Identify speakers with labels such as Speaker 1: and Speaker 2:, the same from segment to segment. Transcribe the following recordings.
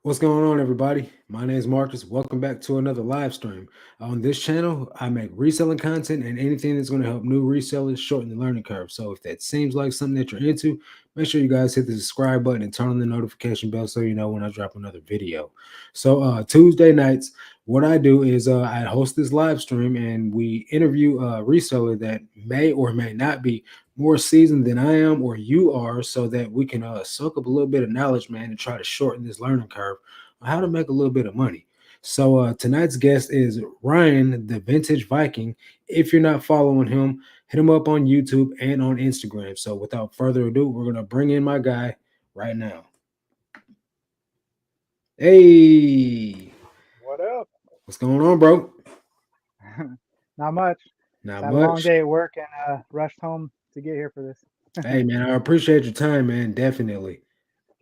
Speaker 1: What's going on, everybody? My name is Marcus. Welcome back to another live stream. On this channel, I make reselling content and anything that's going to help new resellers shorten the learning curve. So, if that seems like something that you're into, make sure you guys hit the subscribe button and turn on the notification bell so you know when I drop another video. So, Tuesday nights, what I do is I host this live stream and we interview a reseller that may or may not be more seasoned than I am or you are, so that we can soak up a little bit of knowledge, man, and try to shorten this learning curve on how to make a little bit of money. So tonight's guest is Ryan, the Vintage Viking. If you're not following him, hit him up on YouTube and on Instagram. So without further ado, we're gonna bring in my guy right now. Hey,
Speaker 2: What up?
Speaker 1: what's going on, bro?
Speaker 2: Not much. Just
Speaker 1: Not
Speaker 2: had a long
Speaker 1: much.
Speaker 2: day at work and rushed home to get here for this.
Speaker 1: Hey, man, I appreciate your time, man. Definitely.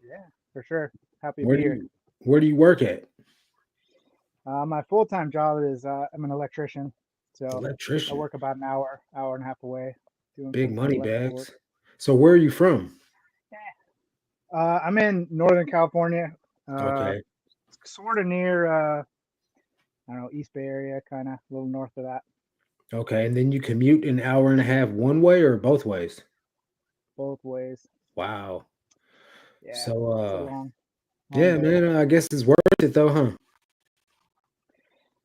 Speaker 2: Yeah, for sure. Happy to
Speaker 1: Where
Speaker 2: be
Speaker 1: do
Speaker 2: here.
Speaker 1: you work at?
Speaker 2: My full-time job is I'm an electrician, so I
Speaker 1: Electrician.
Speaker 2: work about an hour and a half away, doing
Speaker 1: Big
Speaker 2: some
Speaker 1: money
Speaker 2: electrical work.
Speaker 1: bags. So where are you from?
Speaker 2: I'm in Northern California, uh,
Speaker 1: Okay.
Speaker 2: sort of near I don't know, East Bay area, kind of a little north of that.
Speaker 1: Okay. And then you commute an hour and a half one way or both ways?
Speaker 2: Both ways.
Speaker 1: Wow.
Speaker 2: Yeah,
Speaker 1: So
Speaker 2: it's a long
Speaker 1: yeah,
Speaker 2: day.
Speaker 1: man, I guess it's worth it though,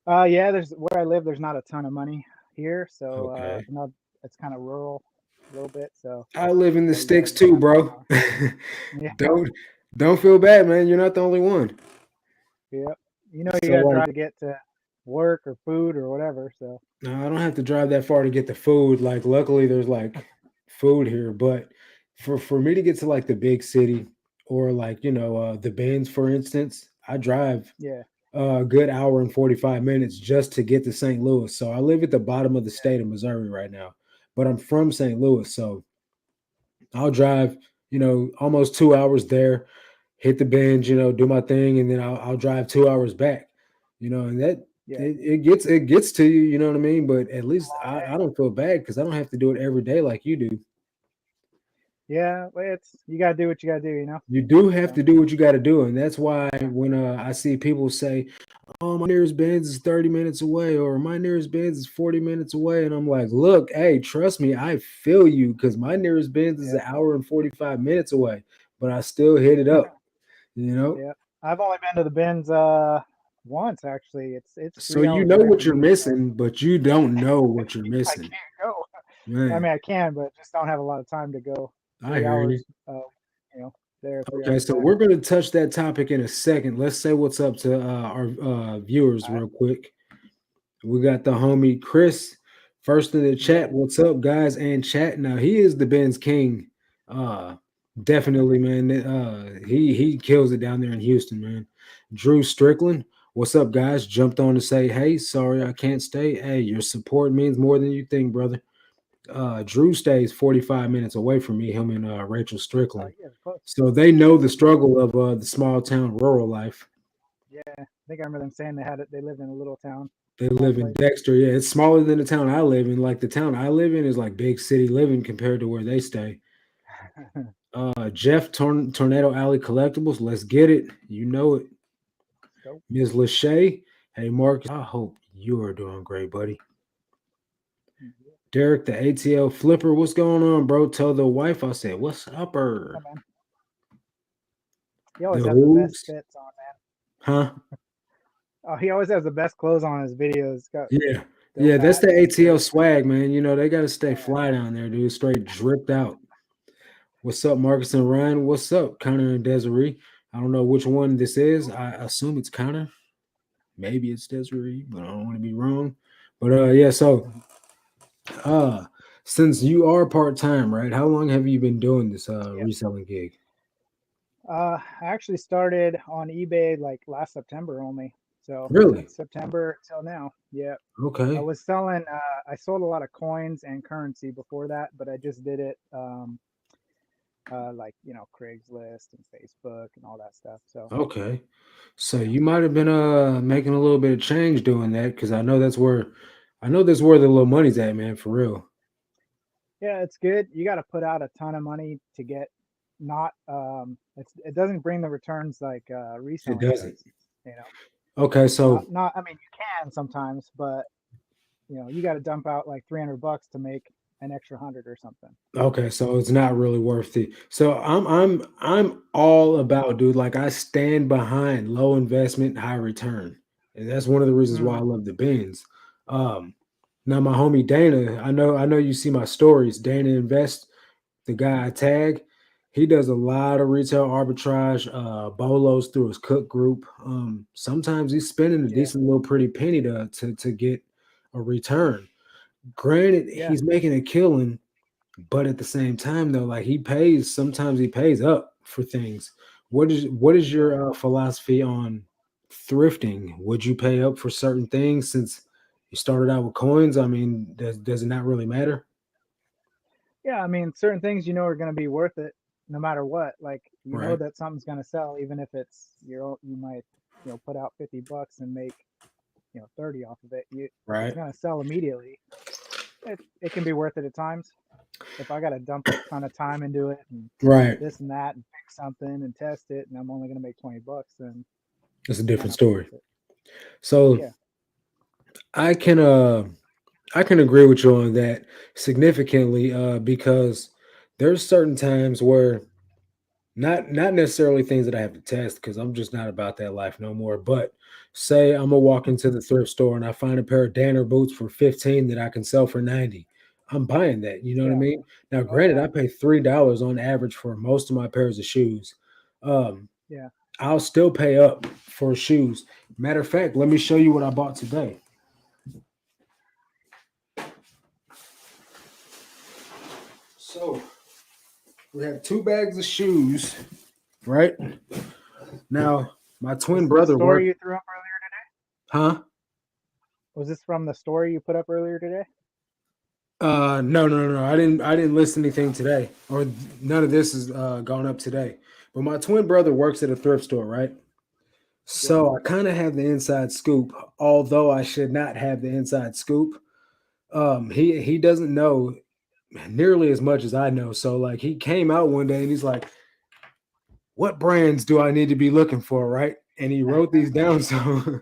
Speaker 1: huh?
Speaker 2: Yeah, there's where I live. There's not a ton of money here, so
Speaker 1: Okay.
Speaker 2: you know it's kind of rural a little bit. So
Speaker 1: I live in the
Speaker 2: you got to
Speaker 1: sticks
Speaker 2: go
Speaker 1: too,
Speaker 2: down to
Speaker 1: bro.
Speaker 2: town. Yeah,
Speaker 1: don't don't feel bad, man. You're not the only one.
Speaker 2: yeah. You know you
Speaker 1: So
Speaker 2: got to
Speaker 1: like
Speaker 2: drive to get to work or food or whatever. So
Speaker 1: no, I don't have to drive that far to get the food. Like luckily there's like food here, but for me to get to like the big city or like, the Bends for instance, I drive
Speaker 2: yeah,
Speaker 1: a good hour and 45 minutes just to get to St. Louis. So I live at the bottom of the state of Missouri right now, but I'm from St. Louis. So I'll drive, almost 2 hours there, hit the Bend, do my thing, and then I'll drive 2 hours back, and that
Speaker 2: yeah,
Speaker 1: it gets to you, you know what I mean? But at least
Speaker 2: yeah,
Speaker 1: I don't feel bad because I don't have to do it every day like you do.
Speaker 2: yeah. Well, it's you got to do what you got to do.
Speaker 1: You do have
Speaker 2: So
Speaker 1: to do what you got to do, and that's why when I see people say, "Oh, my nearest Benz is 30 minutes away," or "My nearest Benz is 40 minutes away," and I'm like, "Look, hey, trust me, I feel you because my nearest Benz is
Speaker 2: yeah,
Speaker 1: an hour and 45 minutes away, but I still hit it up, you know."
Speaker 2: yeah. I've only been to the bins once actually. It's
Speaker 1: So
Speaker 2: 3 hours
Speaker 1: know
Speaker 2: away
Speaker 1: what
Speaker 2: from
Speaker 1: you're
Speaker 2: me. So
Speaker 1: missing, but you don't know what you're
Speaker 2: I
Speaker 1: missing,
Speaker 2: can't go. I
Speaker 1: man.
Speaker 2: mean, I can, but just don't have a lot of time to go.
Speaker 1: I
Speaker 2: three
Speaker 1: hear you.
Speaker 2: hours, you know, there, three
Speaker 1: Okay,
Speaker 2: hours
Speaker 1: so
Speaker 2: back.
Speaker 1: we're going to touch that topic in a second. Let's say what's up to our viewers
Speaker 2: All right.
Speaker 1: real quick. We got the homie Chris first in the
Speaker 2: Yeah.
Speaker 1: chat. What's up, guys? And chat. Now he is the Benz King. Definitely, man. He kills it down there in Houston, man. Drew Strickland. What's up, guys? Jumped on to say, hey, sorry I can't stay. Hey, your support means more than you think, brother. Drew stays 45 minutes away from me, him and Rachel
Speaker 2: Oh,
Speaker 1: Strickland.
Speaker 2: yeah, close.
Speaker 1: So they know
Speaker 2: Yeah,
Speaker 1: the
Speaker 2: they're close.
Speaker 1: struggle of the small town rural life.
Speaker 2: Yeah, I think I remember them saying they had it. They lived in a little town,
Speaker 1: They
Speaker 2: small
Speaker 1: live in
Speaker 2: place.
Speaker 1: Dexter. Yeah, it's smaller than the town I live in. Like the town I live in is like big city living compared to where they stay. Jeff Tornado Alley Collectibles. Let's get it. You know it.
Speaker 2: Let's go.
Speaker 1: Ms. Lachey. Hey, Marcus. I hope you are doing great, buddy.
Speaker 2: Yeah,
Speaker 1: Derek, the ATL Flipper. What's going on, bro? Tell the wife I said, what's up,
Speaker 2: oh,
Speaker 1: her?
Speaker 2: man, he
Speaker 1: The
Speaker 2: always has the best
Speaker 1: hooves.
Speaker 2: fits on, man.
Speaker 1: Huh?
Speaker 2: Oh, he always has the best clothes on his videos. Got
Speaker 1: Yeah.
Speaker 2: dope
Speaker 1: Yeah, that's the
Speaker 2: hats and
Speaker 1: ATL
Speaker 2: shirts.
Speaker 1: swag, man. They got to stay
Speaker 2: Yeah,
Speaker 1: fly down there, dude. Straight dripped out. What's up, Marcus and Ryan? What's up, Connor and Desiree? I don't know which one this is. I assume it's Connor. Maybe it's Desiree, but I don't want to be wrong. But yeah, so uh since you are part-time, right? How long have you been doing this
Speaker 2: yeah.
Speaker 1: reselling gig?
Speaker 2: I actually started on eBay like last September only. So
Speaker 1: Really?
Speaker 2: September till now. Yeah. I
Speaker 1: Okay.
Speaker 2: was selling. I sold a lot of coins and currency before that, but I just did it like Craigslist and Facebook and all that stuff. So
Speaker 1: Okay. So
Speaker 2: yeah,
Speaker 1: you might have been making a little bit of change doing that because I know that's where the little money's at, man, for real.
Speaker 2: yeah, it's good. You got to put out a ton of money to get. not it doesn't bring the returns like
Speaker 1: It
Speaker 2: reselling
Speaker 1: doesn't.
Speaker 2: does. You know,
Speaker 1: Okay, so
Speaker 2: not. I mean, you can sometimes, but you got to dump out like $300 to make an extra 100 or something.
Speaker 1: okay, so it's not really worth it. So I'm all about, dude. Like I stand behind low investment, high return, and that's one of the reasons why I
Speaker 2: Mm,
Speaker 1: love the bins. Um, Now my homie Dana, I know you see my stories. Dana Invest, the guy I tag, he does a lot of retail arbitrage, bolos through his cook group. Sometimes he's spending a
Speaker 2: yeah,
Speaker 1: decent little pretty penny to get a return. Granted,
Speaker 2: yeah,
Speaker 1: he's making a killing, but at the same time, though, like he pays, sometimes he pays up for things. What is
Speaker 2: yeah.
Speaker 1: your philosophy on thrifting? Would you pay up for certain things since you started out with coins? I mean, does it not really matter?
Speaker 2: Yeah, I mean, certain things are going to be worth it no matter what. Like
Speaker 1: Right,
Speaker 2: that something's going to sell, even if you might put out $50 and make 30 off of it. It's
Speaker 1: right,
Speaker 2: going to sell immediately. It can be worth it at times. If I got to dump a ton of time into it and
Speaker 1: right.
Speaker 2: this and that and fix something and test it, and I'm only going to make $20, then
Speaker 1: It's a
Speaker 2: it might
Speaker 1: different
Speaker 2: not be
Speaker 1: story.
Speaker 2: worth it.
Speaker 1: So
Speaker 2: Yeah,
Speaker 1: I can uh I can agree with you on that significantly because there's certain times where not necessarily things that I have to test because I'm just not about that life no more. But say I'm gonna walk into the thrift store and I find a pair of Danner boots for 15 that I can sell for 90. I'm buying that. You know what I
Speaker 2: yeah.
Speaker 1: mean? Now,
Speaker 2: Oh
Speaker 1: granted,
Speaker 2: yeah,
Speaker 1: I pay $3 on average for most of my pairs of shoes. Um,
Speaker 2: yeah.
Speaker 1: I'll still pay up for shoes. Matter of fact, let me show you what I bought today. So we have two bags of shoes, right? Now, my
Speaker 2: Was
Speaker 1: twin
Speaker 2: this the
Speaker 1: brother
Speaker 2: story
Speaker 1: worked,
Speaker 2: you threw up earlier today?
Speaker 1: huh?
Speaker 2: Was this from the story you put up earlier today?
Speaker 1: No, no, no, no. I didn't list anything today, or none of this is gone up today. But my twin brother works at a thrift store, right?
Speaker 2: Yeah.
Speaker 1: So I kind of have the inside scoop, although I should not have the inside scoop. He doesn't know nearly as much as I know. So like he came out one day and he's like, "What brands do I need to be looking for?" Right? And he wrote these down. So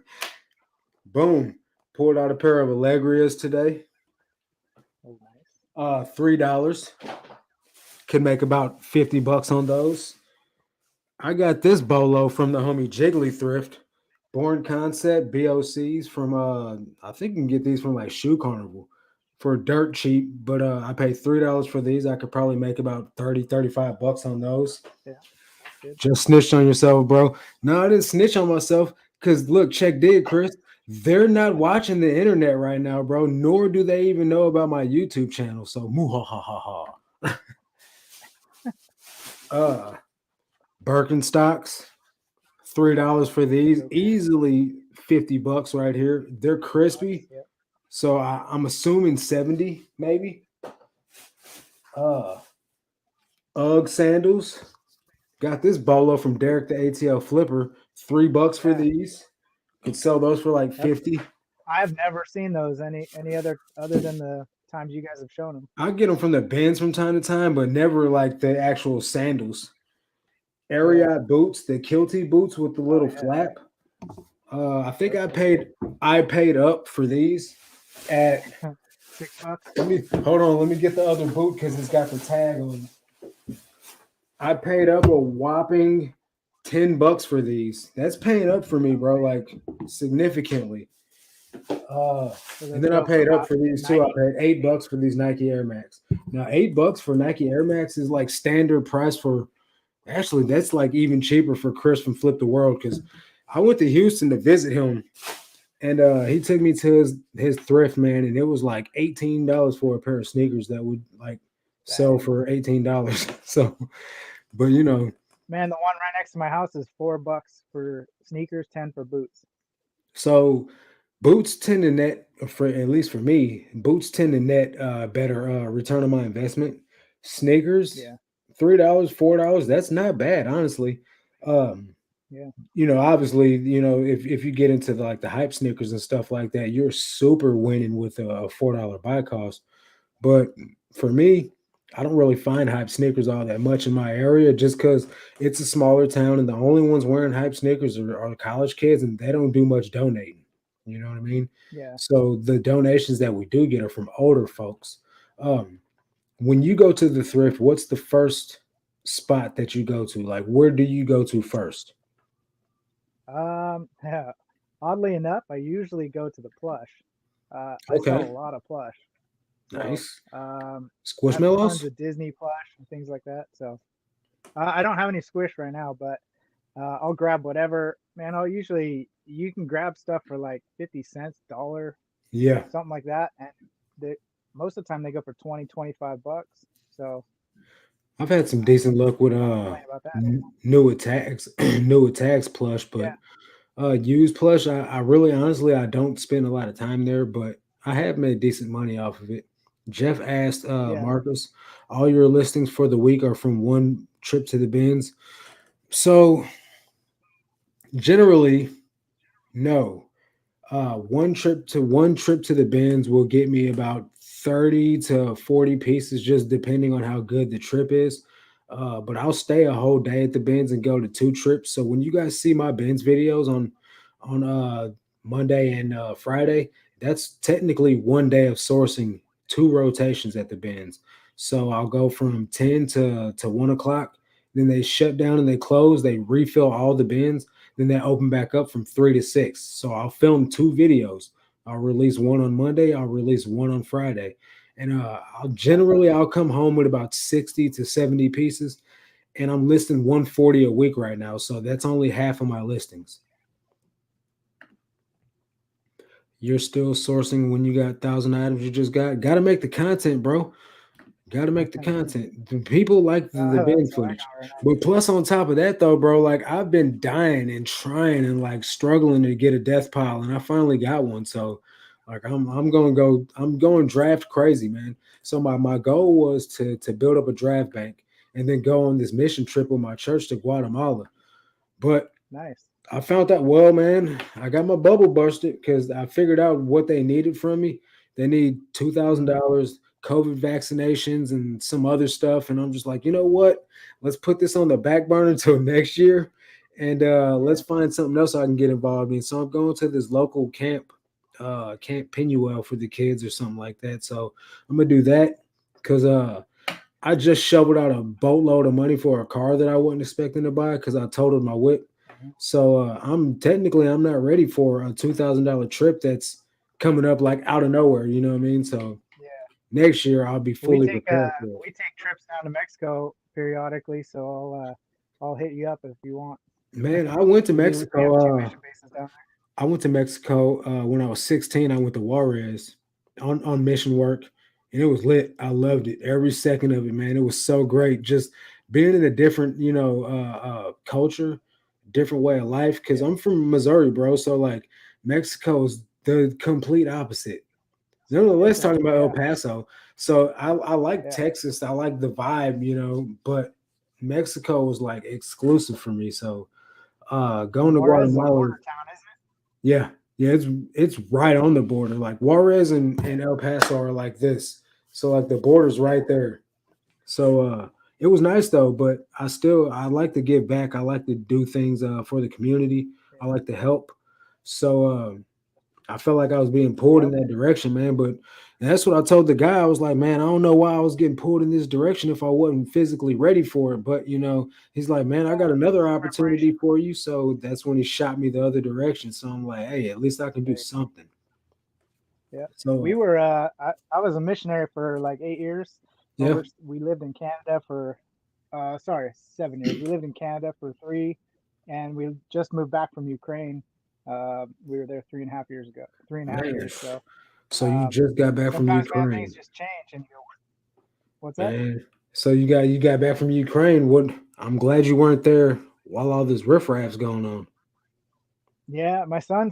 Speaker 1: boom, pulled out a pair of Allegrias today.
Speaker 2: Oh, nice.
Speaker 1: $3. Could make about 50 bucks on those. I got this bolo from the homie Jiggly Thrift. Born Concept BOCs from I think you can get these from like Shoe Carnival for dirt cheap, but I paid $3 for these. I could probably make about 30, 35 bucks on those.
Speaker 2: Yeah, that's good.
Speaker 1: Just snitched on yourself, bro. No, I didn't snitch on myself because look, check did, Chris. They're not watching the internet right now, bro, nor do they even know about my YouTube channel. So muhahaha. Uh Birkenstocks, $3 for these,
Speaker 2: Okay.
Speaker 1: easily 50 bucks right here. They're
Speaker 2: $50.
Speaker 1: crispy,
Speaker 2: Yep.
Speaker 1: so I'm assuming 70 maybe. Uh, UGG sandals. Got this bolo from Derek the ATL Flipper. $3 for
Speaker 2: Yeah.
Speaker 1: these. Could sell those for like
Speaker 2: That's
Speaker 1: 50.
Speaker 2: I've never seen those any other than the times you guys have shown them.
Speaker 1: I get them from the bins from time to time, but never like the actual sandals.
Speaker 2: Yeah.
Speaker 1: Ariat boots, the kilty boots with the
Speaker 2: Oh
Speaker 1: little
Speaker 2: yeah.
Speaker 1: flap. I think
Speaker 2: Those
Speaker 1: I
Speaker 2: are cool.
Speaker 1: paid up for these at
Speaker 2: $6.
Speaker 1: let me hold on. Let me get the other boot because it's got the tag on. I paid up a whopping 10 bucks for these. That's paying up for me,
Speaker 2: Oh
Speaker 1: bro.
Speaker 2: man.
Speaker 1: Like significantly. Uh,
Speaker 2: So
Speaker 1: and
Speaker 2: those
Speaker 1: then I
Speaker 2: go for
Speaker 1: paid up
Speaker 2: about
Speaker 1: for these too. I
Speaker 2: Nike.
Speaker 1: paid $8 for these Nike Air Max. Now, $8 for Nike Air Max is like standard price for. Actually, that's like even cheaper for Chris from Flip the World because I went to Houston to visit him and he took me to his thrift, man, and it was like $18 for a pair of sneakers that would like sell
Speaker 2: Dang.
Speaker 1: for $18. So, but you know,
Speaker 2: Man, the one right next to my house is $4 for sneakers, 10 for boots.
Speaker 1: so boots tend to net for at least for me, boots tend to net better return on my investment. Sneakers,
Speaker 2: Yeah.
Speaker 1: $3, $4, that's not bad, honestly. Um,
Speaker 2: Yeah.
Speaker 1: Obviously, if you get into like the hype sneakers and stuff like that, you're super winning with a $4 buy cost. But for me, I don't really find hype sneakers all that much in my area just because it's a smaller town and the only ones wearing hype sneakers are college kids and they don't do much donating. You know what I mean?
Speaker 2: Yeah.
Speaker 1: So the donations that we do get are from older folks. Um, when you go to the thrift, what's the first spot that you go to? Like, where do you go to first?
Speaker 2: Yeah. Oddly enough, I usually go to the plush. I sell a
Speaker 1: Okay,
Speaker 2: lot of plush, so
Speaker 1: nice.
Speaker 2: I have tons
Speaker 1: Squishmallows?
Speaker 2: of Disney plush and things like that. So I don't have any squish right now, but I'll grab whatever. Man, I'll usually you can grab stuff for like 50 cents, dollar,
Speaker 1: Yeah.
Speaker 2: something like that, and they most of the time they go for 20, 25 bucks. So
Speaker 1: I've had some
Speaker 2: I
Speaker 1: decent luck with
Speaker 2: can't complain about that.
Speaker 1: new attacks, new attacks plush, but
Speaker 2: Yeah,
Speaker 1: used plush, I really honestly I don't spend a lot of time there, but I have made decent money off of it. Jeff asked
Speaker 2: yeah,
Speaker 1: Marcus, all your listings for the week are from one trip to the bins. So generally, no. One trip to the bins will get me about 30 to 40 pieces, just depending on how good the trip is. But I'll stay a whole day at the bins and go to two trips. So when you guys see my bins videos on Monday and Friday, that's technically one day of sourcing two rotations at the bins. So I'll go from 10 to 1 o'clock. Then they shut down and they close. They refill all the bins, then they open back up from 3 to 6. So I'll film two videos. I'll release one on Monday. I'll release one on Friday, and
Speaker 2: nice.
Speaker 1: I'll come home with about 60 to 70 pieces, and I'm listing 140 a week right now. So that's only half of my listings. You're still sourcing when you got 1,000 items. You just got to make the content, bro. Got to make the content. The people like the bin
Speaker 2: That's all I
Speaker 1: footage.
Speaker 2: got right now.
Speaker 1: But plus, on top of that, though, bro, like I've been dying and trying and like struggling to get a death pile, and I finally got one. So, like, I'm going draft crazy, man. So my goal was to build up a draft bank and then go on this mission trip with my church to Guatemala. But
Speaker 2: Nice.
Speaker 1: I found out, well, man, I got my bubble busted because I figured out what they needed from me. They need two thousand
Speaker 2: Hmm.
Speaker 1: dollars, COVID vaccinations, and some other stuff. And I'm just like, you know what? Let's put this on the back burner until next year, and let's
Speaker 2: Yeah,
Speaker 1: find something else I can get involved in. So I'm going to this local camp, Camp Pinuel for the kids or something like that. So I'm gonna do that because I just shoveled out a boatload of money for a car that I wasn't expecting to buy because I totaled my whip.
Speaker 2: hmm,
Speaker 1: So I'm not ready for a $2,000 trip that's coming up like out of nowhere. You know what I mean? So
Speaker 2: yeah.
Speaker 1: next year I'll be
Speaker 2: We
Speaker 1: fully
Speaker 2: take
Speaker 1: prepared for it.
Speaker 2: we take trips down to Mexico periodically, so I'll hit you up if you want.
Speaker 1: Man, I went to
Speaker 2: We have two
Speaker 1: Mexico.
Speaker 2: mission bases down
Speaker 1: I went to Mexico when I was 16. I went to Juarez on mission work, and it was lit. I loved it every second of it, man. It was so great. Just being in a different, culture, different way of life. Because
Speaker 2: there.
Speaker 1: I'm from Missouri, bro. So like Mexico is the complete opposite.
Speaker 2: Yeah,
Speaker 1: Nonetheless,
Speaker 2: different.
Speaker 1: talking about El
Speaker 2: Yeah,
Speaker 1: Paso. So I like
Speaker 2: yeah.
Speaker 1: Texas. I like the vibe, but Mexico was like exclusive for me. So
Speaker 2: And
Speaker 1: going to
Speaker 2: Juarez is a
Speaker 1: Guatemala.
Speaker 2: border town, isn't
Speaker 1: Yeah, yeah, it's right on the border. Like Juarez
Speaker 2: it?
Speaker 1: and El Paso are like this. So like the border's
Speaker 2: Yeah,
Speaker 1: right there. So it was nice though, but I like to give back. I like to do things for the community. I
Speaker 2: yeah,
Speaker 1: like to help. So I felt like I was being pulled
Speaker 2: yeah.
Speaker 1: in that direction, man. But that's what I told the guy. I was like, man, I don't know why I was getting pulled in this direction if I wasn't physically ready for it. But he's like, man, I got another opportunity
Speaker 2: Preparation.
Speaker 1: for you. So that's when he shot me the other direction. So I'm like, hey, at least I can do
Speaker 2: There you go.
Speaker 1: something.
Speaker 2: Yeah.
Speaker 1: So
Speaker 2: We were I was a missionary for like 8 years.
Speaker 1: yeah,
Speaker 2: We lived in Canada for sorry, 7 years. We lived in Canada for three, and we just moved back from Ukraine. We were there 3.5 years ago. 3.5 years.
Speaker 1: man.
Speaker 2: So
Speaker 1: So you just got back from
Speaker 2: sometimes, man, things
Speaker 1: Ukraine,
Speaker 2: just change. And what's that?
Speaker 1: man. So you got back from Ukraine. What? I'm glad you weren't there while all this riffraff's going on.
Speaker 2: Yeah, my son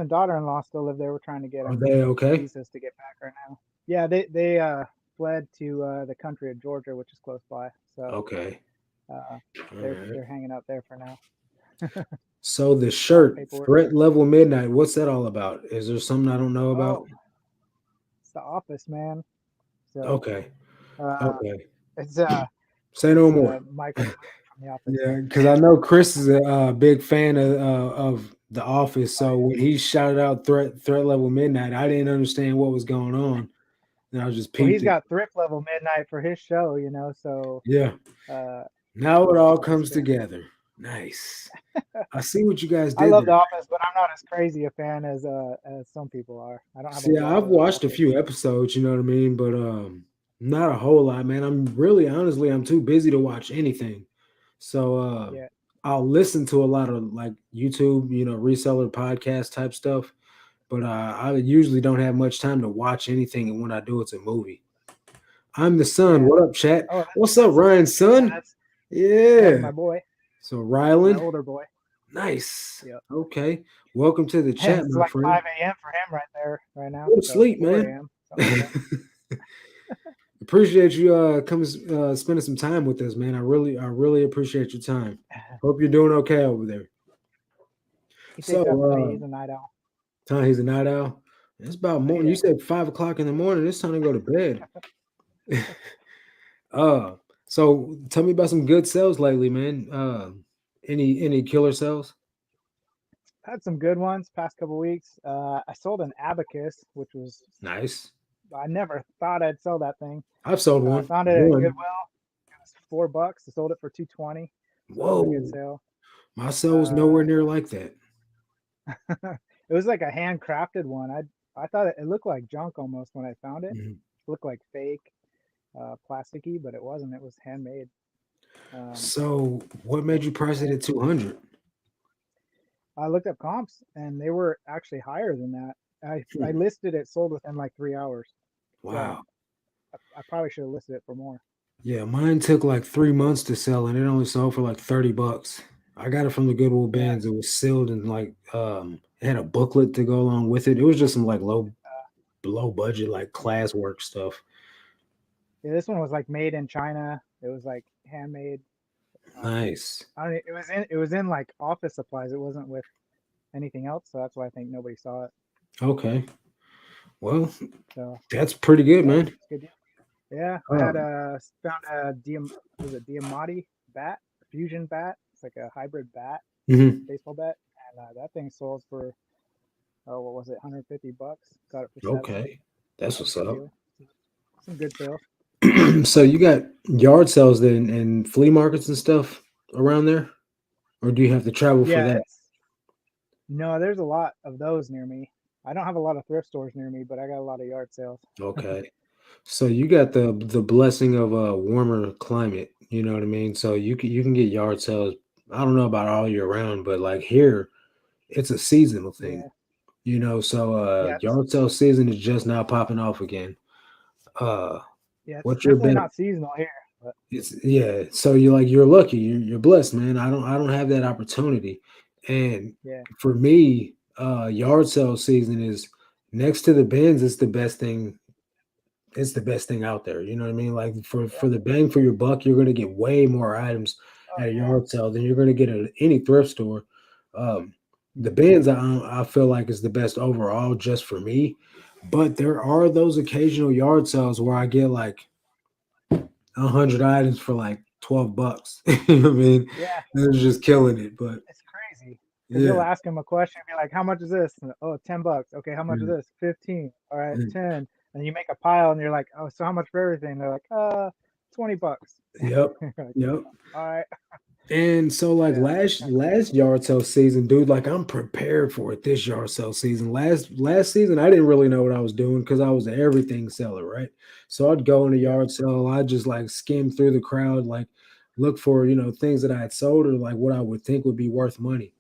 Speaker 2: and daughter-in-law still live there. We're trying to get
Speaker 1: Are
Speaker 2: them
Speaker 1: they okay?
Speaker 2: visas to get back right now. Yeah, they fled to the country of Georgia, which is close by. So
Speaker 1: Okay.
Speaker 2: uh,
Speaker 1: All right.
Speaker 2: they're hanging out there for now.
Speaker 1: So the
Speaker 2: A lot of
Speaker 1: shirt,
Speaker 2: paperwork.
Speaker 1: threat level midnight, what's that all about? Is there something I don't know about?
Speaker 2: Oh, it's the office, man. So
Speaker 1: Okay.
Speaker 2: Uh,
Speaker 1: Okay.
Speaker 2: it's
Speaker 1: Say no more.
Speaker 2: Michael from The Office.
Speaker 1: Yeah, because I know Chris is a big fan of The Office.
Speaker 2: Oh
Speaker 1: So
Speaker 2: yeah.
Speaker 1: when he shouted out threat level midnight, I didn't understand what was going on, and I just
Speaker 2: Well, he's
Speaker 1: peeped it.
Speaker 2: got Thrift Level Midnight for his show, so
Speaker 1: Yeah.
Speaker 2: uh,
Speaker 1: Now
Speaker 2: he's
Speaker 1: it
Speaker 2: an
Speaker 1: all
Speaker 2: Office
Speaker 1: comes
Speaker 2: fan.
Speaker 1: together. Nice. I see what you guys
Speaker 2: I
Speaker 1: did
Speaker 2: love The
Speaker 1: there.
Speaker 2: Office, but I'm not as crazy a fan as some people are. I don't have a
Speaker 1: See,
Speaker 2: lot
Speaker 1: I've
Speaker 2: of The
Speaker 1: watched a
Speaker 2: Office.
Speaker 1: few episodes, you know what I mean, but not a whole lot, man. I'm really honestly I'm too busy to watch anything. So
Speaker 2: Yeah,
Speaker 1: I'll listen to a lot of like YouTube, reseller podcast type stuff, but I usually don't have much time to watch anything, and when I do, it's a movie. I'm the son.
Speaker 2: yeah.
Speaker 1: What up, chat?
Speaker 2: Oh,
Speaker 1: What's up, Ryan's
Speaker 2: yeah,
Speaker 1: son?
Speaker 2: that's
Speaker 1: Yeah.
Speaker 2: my boy,
Speaker 1: So
Speaker 2: my
Speaker 1: Rylan,
Speaker 2: older boy.
Speaker 1: nice.
Speaker 2: Yep.
Speaker 1: Okay. Welcome to the chat,
Speaker 2: It's
Speaker 1: my
Speaker 2: like
Speaker 1: friend.
Speaker 2: 5 a.m. for him right there, right now.
Speaker 1: Go to
Speaker 2: So
Speaker 1: sleep,
Speaker 2: 4
Speaker 1: man.
Speaker 2: a.m. something like that.
Speaker 1: Appreciate you coming spending some time with us, man. I really appreciate your time. Hope you're doing okay over there.
Speaker 2: He
Speaker 1: So
Speaker 2: takes after me. He's a night owl.
Speaker 1: Tom, he's a night owl. It's about morning. You
Speaker 2: Yeah.
Speaker 1: said 5 o'clock in the morning. It's time to go to bed. uh so tell me about some good sales lately, man. Any killer sales?
Speaker 2: Had some good ones past couple weeks. I sold an abacus, which was
Speaker 1: Nice.
Speaker 2: I never thought I'd sell that thing.
Speaker 1: I've sold
Speaker 2: I
Speaker 1: one.
Speaker 2: found it at
Speaker 1: One.
Speaker 2: Goodwill. It was $4. I sold it for 220. So that was a good
Speaker 1: Whoa.
Speaker 2: sale.
Speaker 1: My sale was
Speaker 2: Uh,
Speaker 1: nowhere near like that.
Speaker 2: it was like a handcrafted one. I thought it looked like junk almost when I found it.
Speaker 1: Mhm.
Speaker 2: It looked like fake, plasticky, but it wasn't. It was handmade. Um,
Speaker 1: So what made you price it
Speaker 2: and
Speaker 1: at 200?
Speaker 2: I looked up comps, and they were actually higher than that. I listed it sold within like 3 hours. So
Speaker 1: Wow.
Speaker 2: I probably should have listed it for more.
Speaker 1: Yeah, mine took like 3 months to sell, and it only sold for like $30. I got it from the Goodwill
Speaker 2: Yeah,
Speaker 1: bins. It was sealed and like it had a booklet to go along with it. It was just some like low budget like
Speaker 2: yeah,
Speaker 1: classwork stuff.
Speaker 2: yeah. This one was like made in China. It was like handmade. Um,
Speaker 1: Nice.
Speaker 2: I don't. It was in like office supplies. It wasn't with anything else, so that's why I think nobody saw it.
Speaker 1: Okay. Well,
Speaker 2: So
Speaker 1: that's pretty good,
Speaker 2: yeah,
Speaker 1: man.
Speaker 2: it's a good deal. Yeah, I had
Speaker 1: Um,
Speaker 2: found a was it Diamati bat, fusion bat. It's like a hybrid bat,
Speaker 1: mhm.
Speaker 2: baseball bat, and that thing sold for what was it, $150? Got it for 70.
Speaker 1: Okay. That's
Speaker 2: That was
Speaker 1: what's
Speaker 2: a good
Speaker 1: up.
Speaker 2: deal. Some good sales.
Speaker 1: So you got yard sales then and flea markets and stuff around there? Or do you have to travel for
Speaker 2: Yeah,
Speaker 1: that?
Speaker 2: it's no, there's a lot of those near me. I don't have a lot of thrift stores near me, but I got a lot of yard sales.
Speaker 1: Okay. So you got the blessing of a warmer climate, you know what I mean? So you can get yard sales. I don't know about all year round, but like here, it's a seasonal thing,
Speaker 2: Yeah,
Speaker 1: So
Speaker 2: yeah,
Speaker 1: yard sale season is just now popping off again. Uh
Speaker 2: yeah. It's
Speaker 1: what's your
Speaker 2: definitely
Speaker 1: bet?
Speaker 2: not seasonal here, but
Speaker 1: It's yeah. So you're lucky. You're blessed, man. I don't have that opportunity. And
Speaker 2: yeah,
Speaker 1: for me, yard sale season is next to the bins. It's the best thing out there. You know what I mean? Like
Speaker 2: yeah.
Speaker 1: for the bang for your buck, you're gonna get way more items
Speaker 2: Oh
Speaker 1: at a yard sale than you're gonna get at any thrift store. Um,
Speaker 2: yeah.
Speaker 1: the bins I feel like is the best overall just for me, but there are those occasional yard sales where I get like 100 items for like $12. You know what I mean?
Speaker 2: Yeah,
Speaker 1: They're just killing it. But
Speaker 2: it's crazy because you'll
Speaker 1: yeah.
Speaker 2: ask them a question, and be like, "How much is this?" And, oh, $10. Okay, how much is
Speaker 1: Mm,
Speaker 2: this? 15. All right,
Speaker 1: mm.
Speaker 2: 10. And you make a pile, and you're like, "Oh, so how much for everything?" They're like, $20."
Speaker 1: Yep.
Speaker 2: You're like,
Speaker 1: Yep.
Speaker 2: all right,
Speaker 1: And so like
Speaker 2: yeah,
Speaker 1: last yard sale season, dude, like I'm prepared for it this yard sale season. Last season, I didn't really know what I was doing because I was an everything seller, right? So I'd go in a
Speaker 2: yeah,
Speaker 1: yard sale, I'd just like skim through the crowd, like look for, things that I had sold or like what I would think would be worth money.